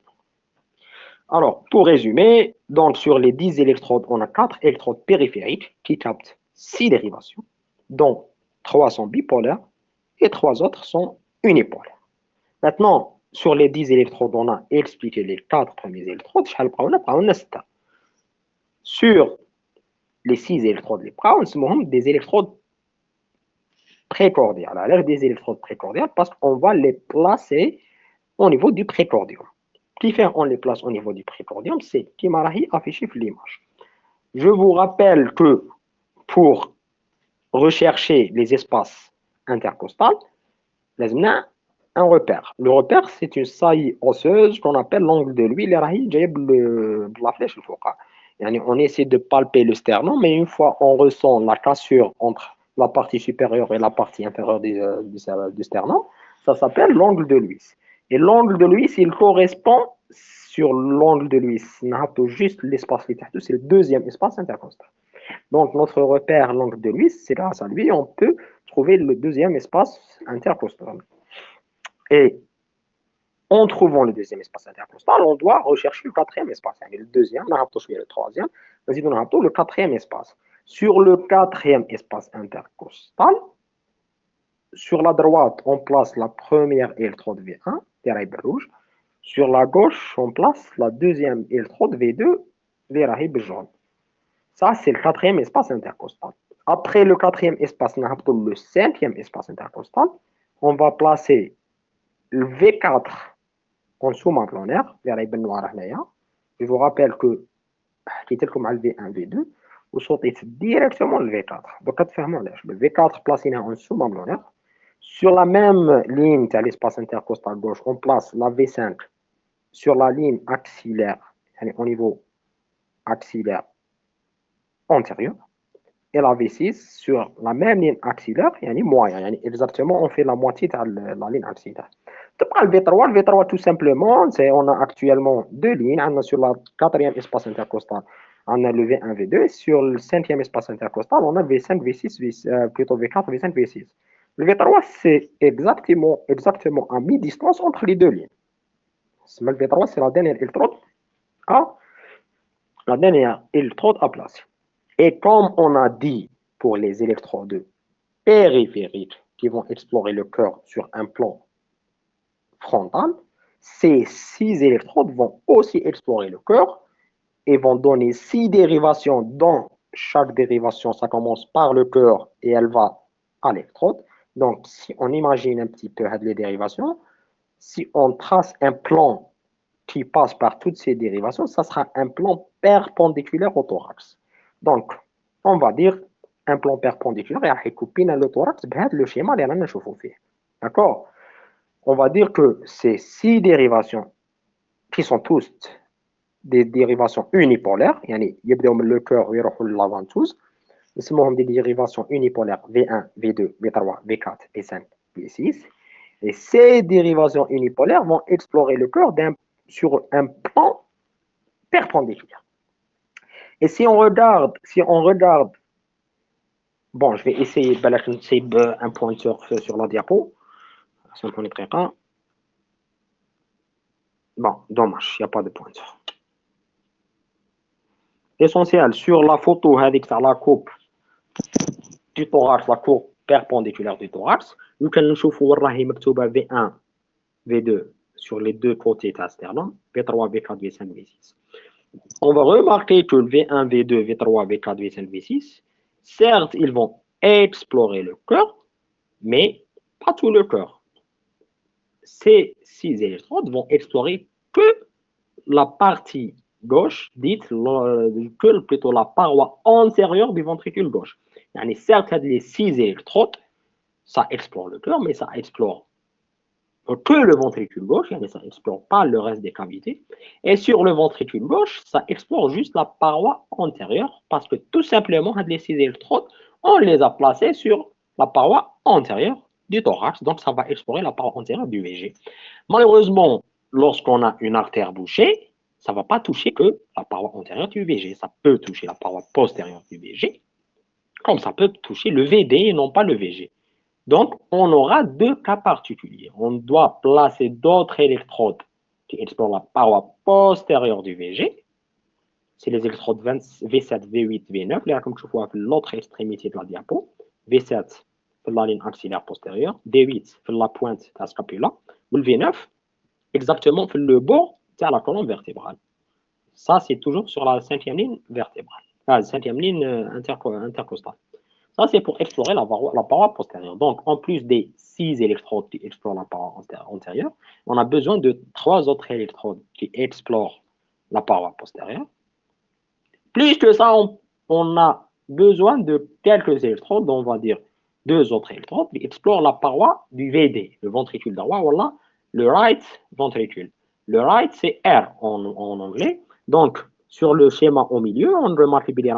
Alors, pour résumer, donc sur les 10 électrodes, on a 4 électrodes périphériques qui captent 6 dérivations, dont 3 sont bipolaires et 3 autres sont unipolaires. Maintenant, sur les 10 électrodes, on a expliqué les 4 premiers électrodes. Sur les 6 électrodes, on a des électrodes précordiales. Alors, des électrodes précordiales parce qu'on va les placer au niveau du précordium. Qui fait on les place au niveau du précordium, c'est qui m'a affiché sur l'image. Je vous rappelle que pour rechercher les espaces intercostales, on a un repère. Le repère, c'est une saillie osseuse qu'on appelle l'angle de lui. La flèche, on essaie de palper le sternum, mais une fois on ressent la cassure entre la partie supérieure et la partie inférieure du sternum, ça s'appelle l'angle de Lewis. Et l'angle de Lewis, il correspond sur l'angle de Lewis. Juste l'espace qui est c'est le deuxième espace intercostal. Donc, notre repère, l'angle de Lewis, c'est grâce à lui, on peut trouver le deuxième espace intercostal. Et en trouvant le deuxième espace intercostal, on doit rechercher le quatrième espace. Le deuxième, le troisième, le quatrième espace. Sur le quatrième espace intercostal, sur la droite, on place la première électrode V1, V rouge. Sur la gauche, on place la deuxième électrode V2, V jaune. Ça, c'est le quatrième espace intercostal. Après le quatrième espace, on a le cinquième espace intercostal. On va placer le V4 en sous-membranaire, je vous rappelle que qui est comme le V1, V2, vous sautez directement le V4. Donc, le V4 placé en sous-membranaire. Sur la même ligne de l'espace intercostal gauche, on place la V5 sur la ligne axillaire, au niveau axillaire antérieur. et la V6 sur la même ligne axillaire, yani moyen, yani exactement on fait la moitié de la ligne axillaire. Le V3 tout simplement, on a actuellement deux lignes, on a sur la quatrième espace intercostal, on a le V1, V2, et sur le cinquième espace intercostal, on a V5, V6, plutôt V4, V5, V6. Le V3, c'est exactement à mi-distance entre les deux lignes. Le V3, c'est la dernière électrode à placer. Et comme on a dit pour les électrodes périphériques qui vont explorer le cœur sur un plan frontal, ces 6 électrodes vont aussi explorer le cœur et vont donner 6 dérivations dont chaque dérivation, ça commence par le cœur et elle va à l'électrode. Donc, si on imagine un petit peu les dérivations, si on trace un plan qui passe par toutes ces dérivations, ça sera un plan perpendiculaire au thorax. Donc, on va dire un plan perpendiculaire et couper le thorax le schéma اللي رانا نشوفوا فيه. D'accord? On va dire que ces 6 dérivations qui sont tous des dérivations unipolaires, يعني يبداو من le cœur ويروحوا للافانتوز, نسموهم des dérivations unipolaires V1, V2, V3, V4, V5, V6. Et ces dérivations unipolaires vont explorer le cœur sur un plan perpendiculaire. Et si on regarde, bon, je vais essayer un pointeur sur la diapo, si on ne connaîtrait pas. Bon, dommage, il n'y a pas de pointeur. Essentiel, sur la photo, avec la coupe du thorax, la coupe perpendiculaire du thorax, nous pouvons voir V1, V2 sur les deux côtés de sternum, V3, V4, V5, V6. On va remarquer que le V1, V2, V3, V4, V5, V6, certes, ils vont explorer le cœur, mais pas tout le cœur. Ces 6 électrodes vont explorer que la partie gauche, que plutôt la paroi antérieure du ventricule gauche. Yani certes, les 6 électrodes, ça explore le cœur, mais ça explore que le ventricule gauche, ça n'explore pas le reste des cavités. Et sur le ventricule gauche, ça explore juste la paroi antérieure, parce que tout simplement, les 6 électrodes, on les a placés sur la paroi antérieure du thorax, donc ça va explorer la paroi antérieure du VG. Malheureusement, lorsqu'on a une artère bouchée, ça ne va pas toucher que la paroi antérieure du VG, ça peut toucher la paroi postérieure du VG, comme ça peut toucher le VD et non pas le VG. Donc, on aura deux cas particuliers. On doit placer d'autres électrodes qui explorent la paroi postérieure du VG. C'est les électrodes V7, V8, V9. Là, comme je vois, l'autre extrémité de la diapo. V7, la ligne axillaire postérieure. V8, la pointe de la scapula. Ou le V9, exactement le bord de la colonne vertébrale. Ça, c'est toujours sur la cinquième ligne vertébrale. La cinquième ligne intercostale. Ça, c'est pour explorer la paroi postérieure. Donc, en plus des 6 électrodes qui explorent la paroi antérieure, on a besoin de 3 autres électrodes qui explorent la paroi postérieure. Plus que ça, on a besoin de quelques électrodes, on va dire 2 autres électrodes qui explorent la paroi du VD, le ventricule droit, voilà, le right ventricule. Le right, c'est R en anglais. Donc, sur le schéma au milieu, on remarque bien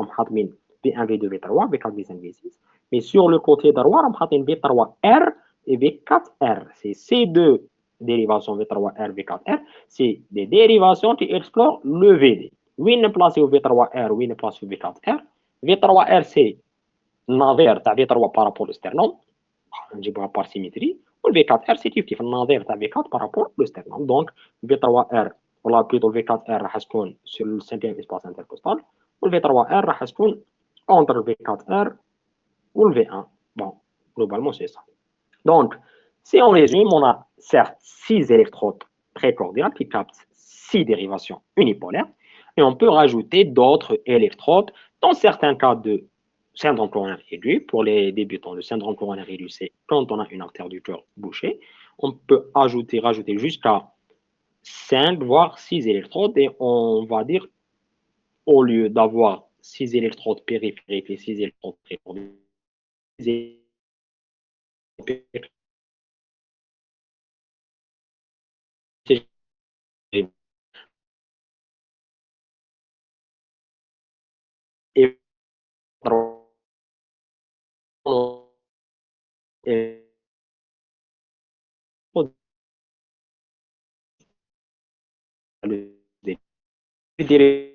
V1, V2, V3, V4, V5, V6. Mais sur le côté droit, on a V3R et V4R. C'est ces deux dérivations V3R, V4R. C'est des dérivations qui explorent le VD. وين نبلاصيو V3R وين نبلاصيو V4R. V3R c'est النظير تاع V3 بارابور للسترنوم نجيبوها بار سيمتري, و V4R c'est كيف النظير تاع V4 بارابور للسترنوم. دونك V3R ولا بلوتو V4R راح تكون sur le cinquième espace intercostal, و V3R راح تكون entre V4R ou le V1. Bon, globalement c'est ça. Donc, si on résume, on a certes 6 électrodes précordiales qui captent 6 dérivations unipolaires, et on peut rajouter d'autres électrodes dans certains cas de syndrome coronaire aigu. Pour les débutants, le syndrome coronaire aigu, c'est quand on a une artère du cœur bouchée. On peut rajouter jusqu'à 5 voire 6 électrodes, et on va dire, au lieu d'avoir 6 électrodes périphériques et 6 électrodes précordiales, et et le délai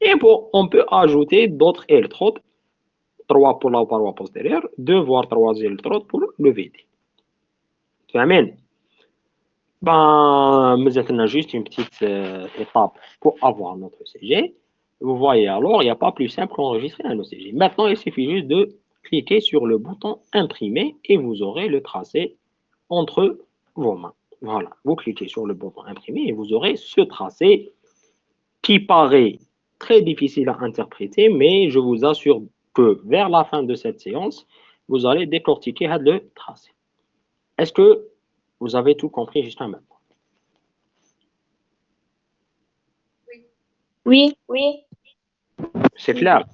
et bon, on peut ajouter d'autres électrodes, 3 pour la paroi postérieure, 2 voire 3 électrodes pour le VD. فاهمين؟ Ben, nous avons juste une petite étape pour avoir notre CG. Vous voyez alors, il n'y a pas plus simple qu'enregistrer un OCG. Maintenant, il suffit juste de cliquer sur le bouton imprimer et vous aurez le tracé entre vos mains. Voilà, vous cliquez sur le bouton imprimer et vous aurez ce tracé qui paraît très difficile à interpréter, mais je vous assure que vers la fin de cette séance, vous allez décortiquer le tracé. Est-ce que vous avez tout compris jusqu'à maintenant? Oui, oui, C'est clair.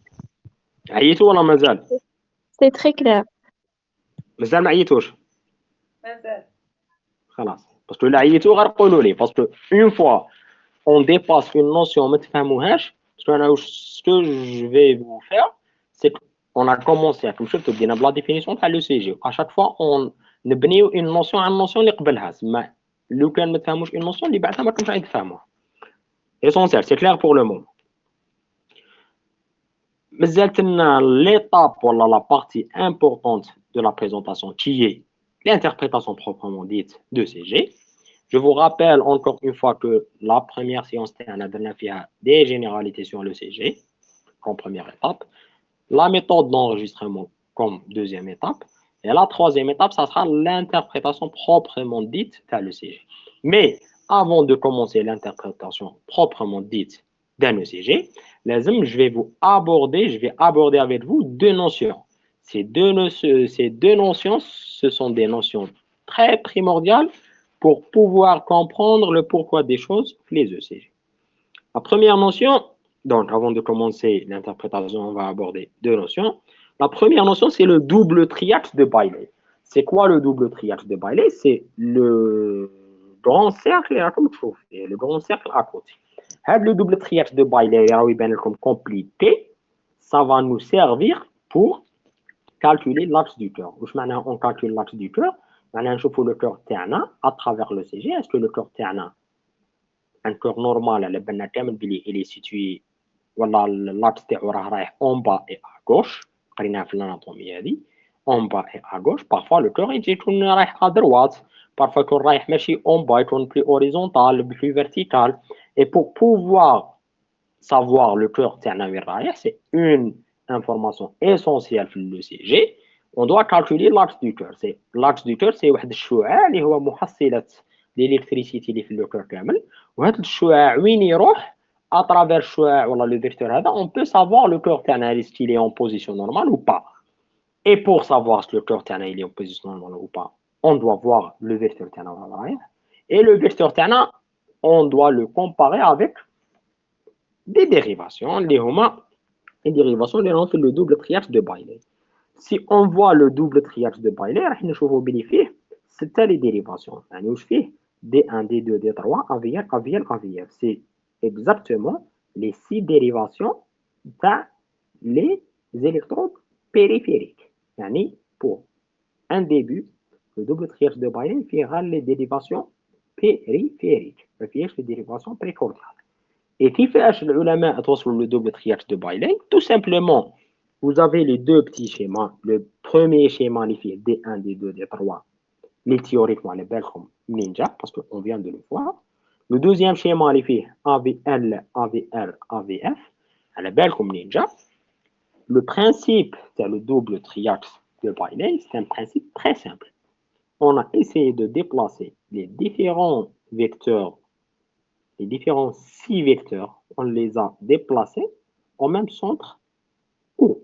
عيطوا ولا مازال؟ c'est très clair. مازال ما عيطوش؟ خلاص. Parce que là عيطوا غير قولوا لي. Parce que une fois on dépasse une notion ما تفهموهاش, ce que je vais vous faire, c'est qu'on a commencé, comme شفتوا بدينا بلا définition تاع le CG. À chaque fois on نبنيو une notion على النوسيون اللي قبلها. سما لو كان ما تفهموش une notion اللي بعدها ما راكمش غادي تفهموها. Essentiel, c'est clair pour le moment. مازالت لنا l'étape ولا la partie importante de la présentation qui est l'interprétation proprement dite de CG. Je vous rappelle encore une fois que la première séance تاعنا درنا فيها des généralités sur le CG comme première étape, la méthode d'enregistrement comme deuxième étape, et la troisième étape, ça sera l'interprétation proprement dite de le CG. Mais avant de commencer l'interprétation proprement dite d'un ECG, je vais aborder avec vous deux notions. Ces deux notions, ce sont des notions très primordiales pour pouvoir comprendre le pourquoi des choses, les ECG. La première notion, donc avant de commencer l'interprétation, on va aborder deux notions. La première notion, c'est le double triaxe de Bailey. C'est quoi le double triaxe de Bailey? C'est le grand cercle et le grand cercle à côté. Le double triaxe de Bailey, comme compliqué, ça va nous servir pour calculer l'axe du cœur. On calcule l'axe du cœur. On chauffe le cœur terna à travers le CG. Est-ce que le cœur terna, un cœur normal, il est situé, voilà, l'axe تاعو راه رايح en bas et à gauche, قريناها في l'anatomie هذه, en bas et à gauche. Parfois le cœur يجي يكون رايح à droite, parfois يكون رايح ماشي en bas, يكون plus horizontal, plus vertical. Et pour pouvoir savoir le cœur تاعنا وين رايح, c'est une information essentielle في le CG. On doit calculer l'axe du cœur. C'est l'axe du cœur, c'est واحد الشعاع اللي هو محصلة الالكتريسيتي اللي في لو كور كامل, وهذا الشعاع وين يروح à travers الشعاع ولا لو فيكتور هذا on peut savoir le cœur تاعنا est-ce qu'il est en position normale ou pas. Et pour savoir si le cœur تاعنا il est en position normale ou pas, on doit voir le vecteur تاعنا وين رايح, et le vecteur تاعنا on doit le comparer avec des dérivations اللي هما les dérivations اللي راهم في le double triaxe de Bailey. Si on voit le double triaxe de Bailey راح نشوفوا بلي فيه ستة les dérivations. يعني واش فيه D1, D2, D3, AVR, AVL, AVF. C'est exactement les 6 dérivations dans les électrodes périphériques. Yani pour un début, le double triaxe de Bailey fera les dérivations périphériques, les dérivations précordiales. Et qui fait l'ulama sur le double triaxe de Bailey? Tout simplement, vous avez les deux petits schémas. Le premier schéma, il fait D1, D2, D3. Les théoriquement les belles comme ninja, parce qu'on vient de le voir. Le deuxième schéma, il fait AVL, AVR, AVF, les belles comme ninja. Le principe, c'est le double triaxe de Bailey, c'est un principe très simple. On a essayé de déplacer les différents vecteurs, les différents 6 vecteurs, on les a déplacés au même centre où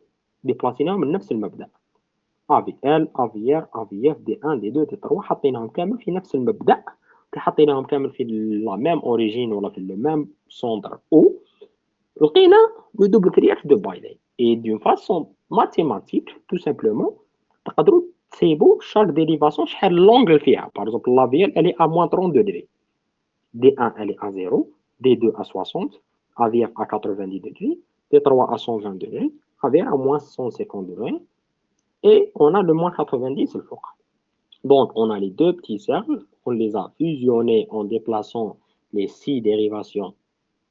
ديبلاسيناهم من نفس المبدا ا في ال ا في ار ا في اف دي 1 دي 2 دي 3 حطيناهم كامل في نفس المبدا كي حطيناهم كامل في لا ميم اوريجين ولا في لو ميم سونتر او لقينا لو دوبل كرياج دو بايلي اي دون فاسون ماتيماتيك تو سامبلومون تقدروا تسيبوا شاك ديريفاسيون شحال لونغل فيها. باغ اكزومبل لا في ال الي ا موان 30 دوغري، دي 1 elle est à 0, D2 à 60, AVF à 90 degrés, D3 à 120 degrés, AVR à moins 150 degrés, et on a le moins 90 le four. Donc on a les deux petits cercles, on les a fusionnés en déplaçant les 6 dérivations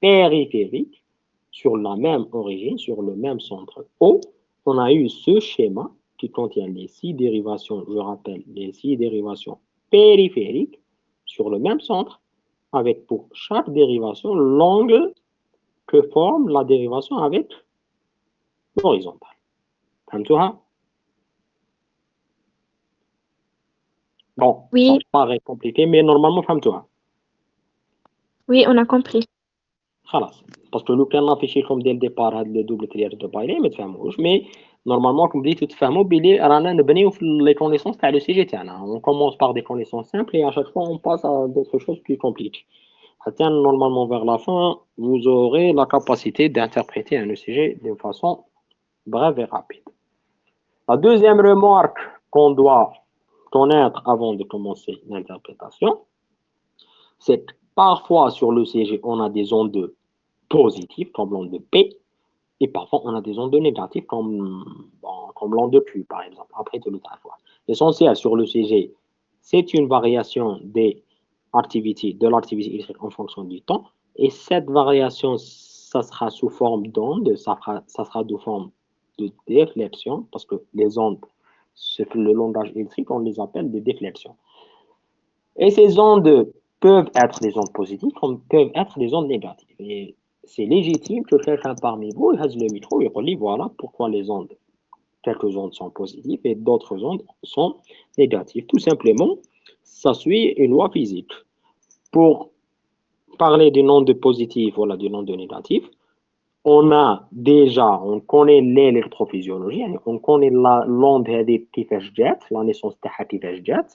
périphériques sur la même origine, sur le même centre O. On a eu ce schéma qui contient les 6 dérivations, je rappelle, les 6 dérivations périphériques sur le même centre, avec pour chaque dérivation l'angle que forme la dérivation avec l'horizontale. فهمتوها؟ Bon, Oui, ça paraît compliqué, mais normalement فهمتوها. oui, on a compris. خلاص باسكو لو كان نافيشي لكم ديال ديبار هاد لو دوبل كرياج دو بايلي ما تفهموش، مي نورمالمون راكم بديتو تفهموا بلي رانا نبنيو في لي كونيسونس تاع لو سي جي تاعنا. اون كومونس بار دي كونيسونس سامبل اي اشاك فوا اون باس ا دوطخ شوز بلو كومبليكي. حتى نورمالمون vers la fin vous aurez la capacité d'interpréter un ECG d'une façon brève et rapide. La deuxième remarque qu'on doit connaître avant de commencer l'interprétation, c'est que parfois sur l'ECG, on a des ondes positives comme l'onde P, et parfois on a des ondes négatives comme l'onde Q, par exemple, après de l'autre fois. L'essentiel sur l'ECG, c'est une variation de l'activité électrique en fonction du temps, et cette variation, ça sera sous forme d'onde, ça sera sous forme de déflexion, parce que les ondes, c'est le langage électrique, on les appelle des déflexions. Et ces ondes peuvent être des ondes positives, comme peuvent être des ondes négatives. Et c'est légitime que quelqu'un parmi vous ait le micro et dit voilà pourquoi quelques ondes sont positives et d'autres ondes sont négatives. Tout simplement, ça suit une loi physique. Pour parler d'une onde positive, voilà, d'une onde négative, on connaît l'électrophysiologie, on connaît l'onde qui fait jet, la naissance qui fait jet.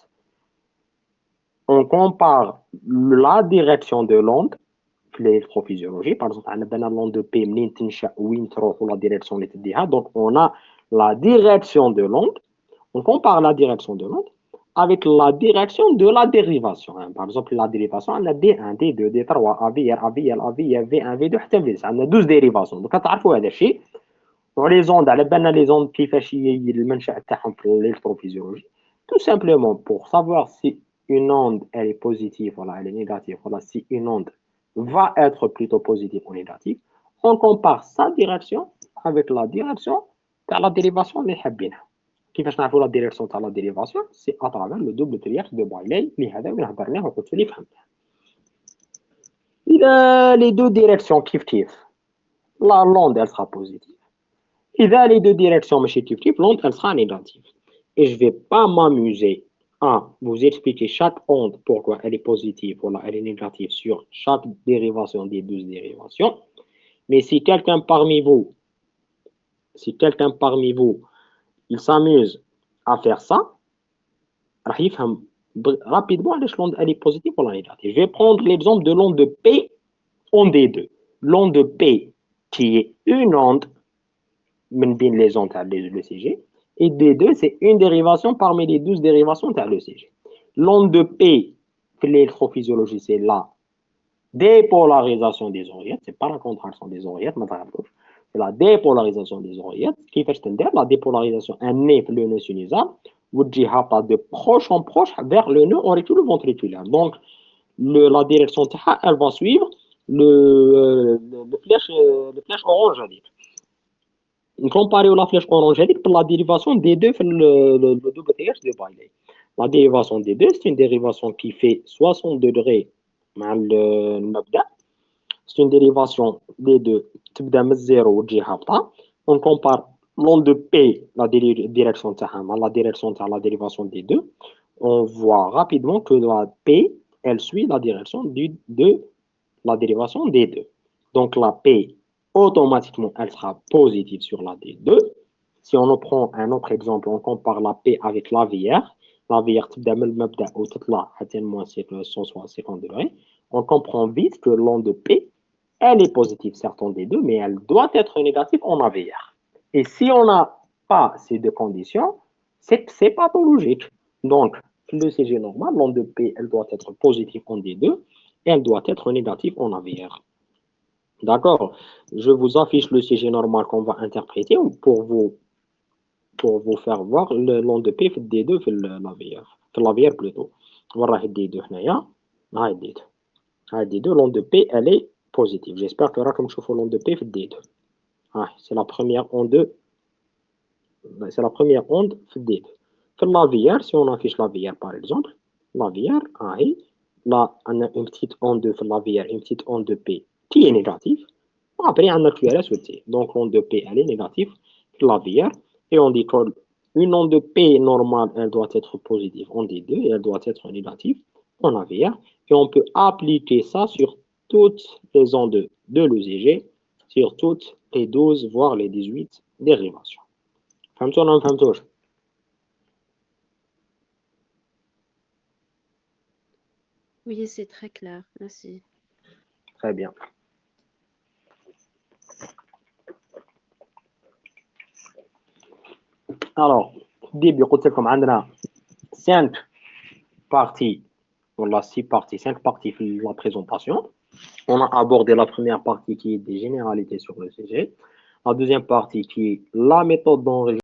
On compare la direction de l'onde, l'électrophysiologie. Par exemple, on a l'onde de P, ou la direction de l'onde. Donc, on a la direction de l'onde. On compare la direction de l'onde avec la direction de la dérivation. Par exemple, la dérivation, on a D1, D2, D3, AVR, AVL, AVF, V1, V2, حتى V6. On a 12 dérivations. Donc, تعرفوا هذا الشيء. Les ondes, على بالنا les ondes كيفاش المنشأ تاعهم في l'électrophysiologie. Tout simplement pour savoir si une onde elle est positive, voilà, elle est négative, voilà, si une onde va être plutôt positive ou négative, on compare sa direction avec la direction de la dérivation اللي حابينها. كيفاش نعرفوا la direction تاع la dérivation؟ c'est à travers le double triaxe de Bailey اللي هذا اللي هضرناه وقلت لي فهمته. إذا les deux directions كيف la l'onde elle sera positive. إذا les deux directions ماشي كيف l'onde elle sera négative. Et je ne vais pas m'amuser à vous expliquer chaque onde, pourquoi elle est positive, voilà, elle est négative sur chaque dérivation des 12 dérivations. Mais si quelqu'un parmi vous, il s'amuse à faire ça, rapidement, l'onde elle est positive ou négative. Je vais prendre l'exemple de l'onde de P en D2. L'onde de P qui est une onde, les ondes de l'ECG, et D2, c'est une dérivation parmi les 12 dérivations de l'ECG. L'onde de P, l'électrophysiologie, c'est la dépolarisation des oreillettes, c'est pas la contraction des oreillettes, c'est la dépolarisation des oreillettes. Qui fait la dépolarisation, un nez, le nœud sinusal, vous direz pas de proche en proche vers le nœud auriculo-ventriculaire. Donc, la direction, elle va suivre le flèche orange. Comparé à la flèche orange pour la dérivation des deux, le double triaxe de Bailey. La dérivation des deux, c'est une dérivation qui fait 60 degrés. C'est une dérivation des deux. On compare l'onde de P, la direction de la dérivation des deux. On voit rapidement que la P, elle suit la direction de la dérivation des deux. Donc la P, automatiquement, elle sera positive sur la D2. Si on prend un autre exemple, on compare la P avec la VR. La VR, تبدأ من المبدأ وتطلع حتى moins 150 degrés. On comprend vite que l'onde P, elle est positive, certains des deux, mais elle doit être négative en AVR. Et si on n'a pas ces deux conditions, c'est pathologique. Donc, le CG normal, l'onde P, elle doit être positive en D2 et elle doit être négative en AVR. D'accord? Je vous affiche le CG normal qu'on va interpréter pour vous faire voir l'onde P في D2 في l'AVR. في l'AVR plutôt. وراه D2 هنايا. ها D2. ها D2, l'onde P, elle est positive. J'espère que راكم تشوفوا l'onde P في D2. C'est la première onde. C'est la première onde في D2. في l'AVR, si on affiche l'AVR par exemple, l'AVR, là, on a une petite onde في l'AVR, une petite onde P qui est négative. Après, on a QRS aussi. Donc, l'onde P, elle est négative في l'AVR. Et on dit qu'une onde P normale, elle doit être positive en D2 et elle doit être négative en AVR. Et on peut appliquer ça sur toutes les ondes de l'ECG, sur toutes les 12, voire les 18 dérivations. فهمتوا ولا ما فهمتوش؟ Oui, c'est très clair. Merci. Très bien. Alors, au début, قلت لكم عندنا 5 parties, voilà 6 parties, 5 parties في la présentation. On a abordé la première partie qui est des généralités sur le sujet, la deuxième partie qui est la méthode d'enregistrement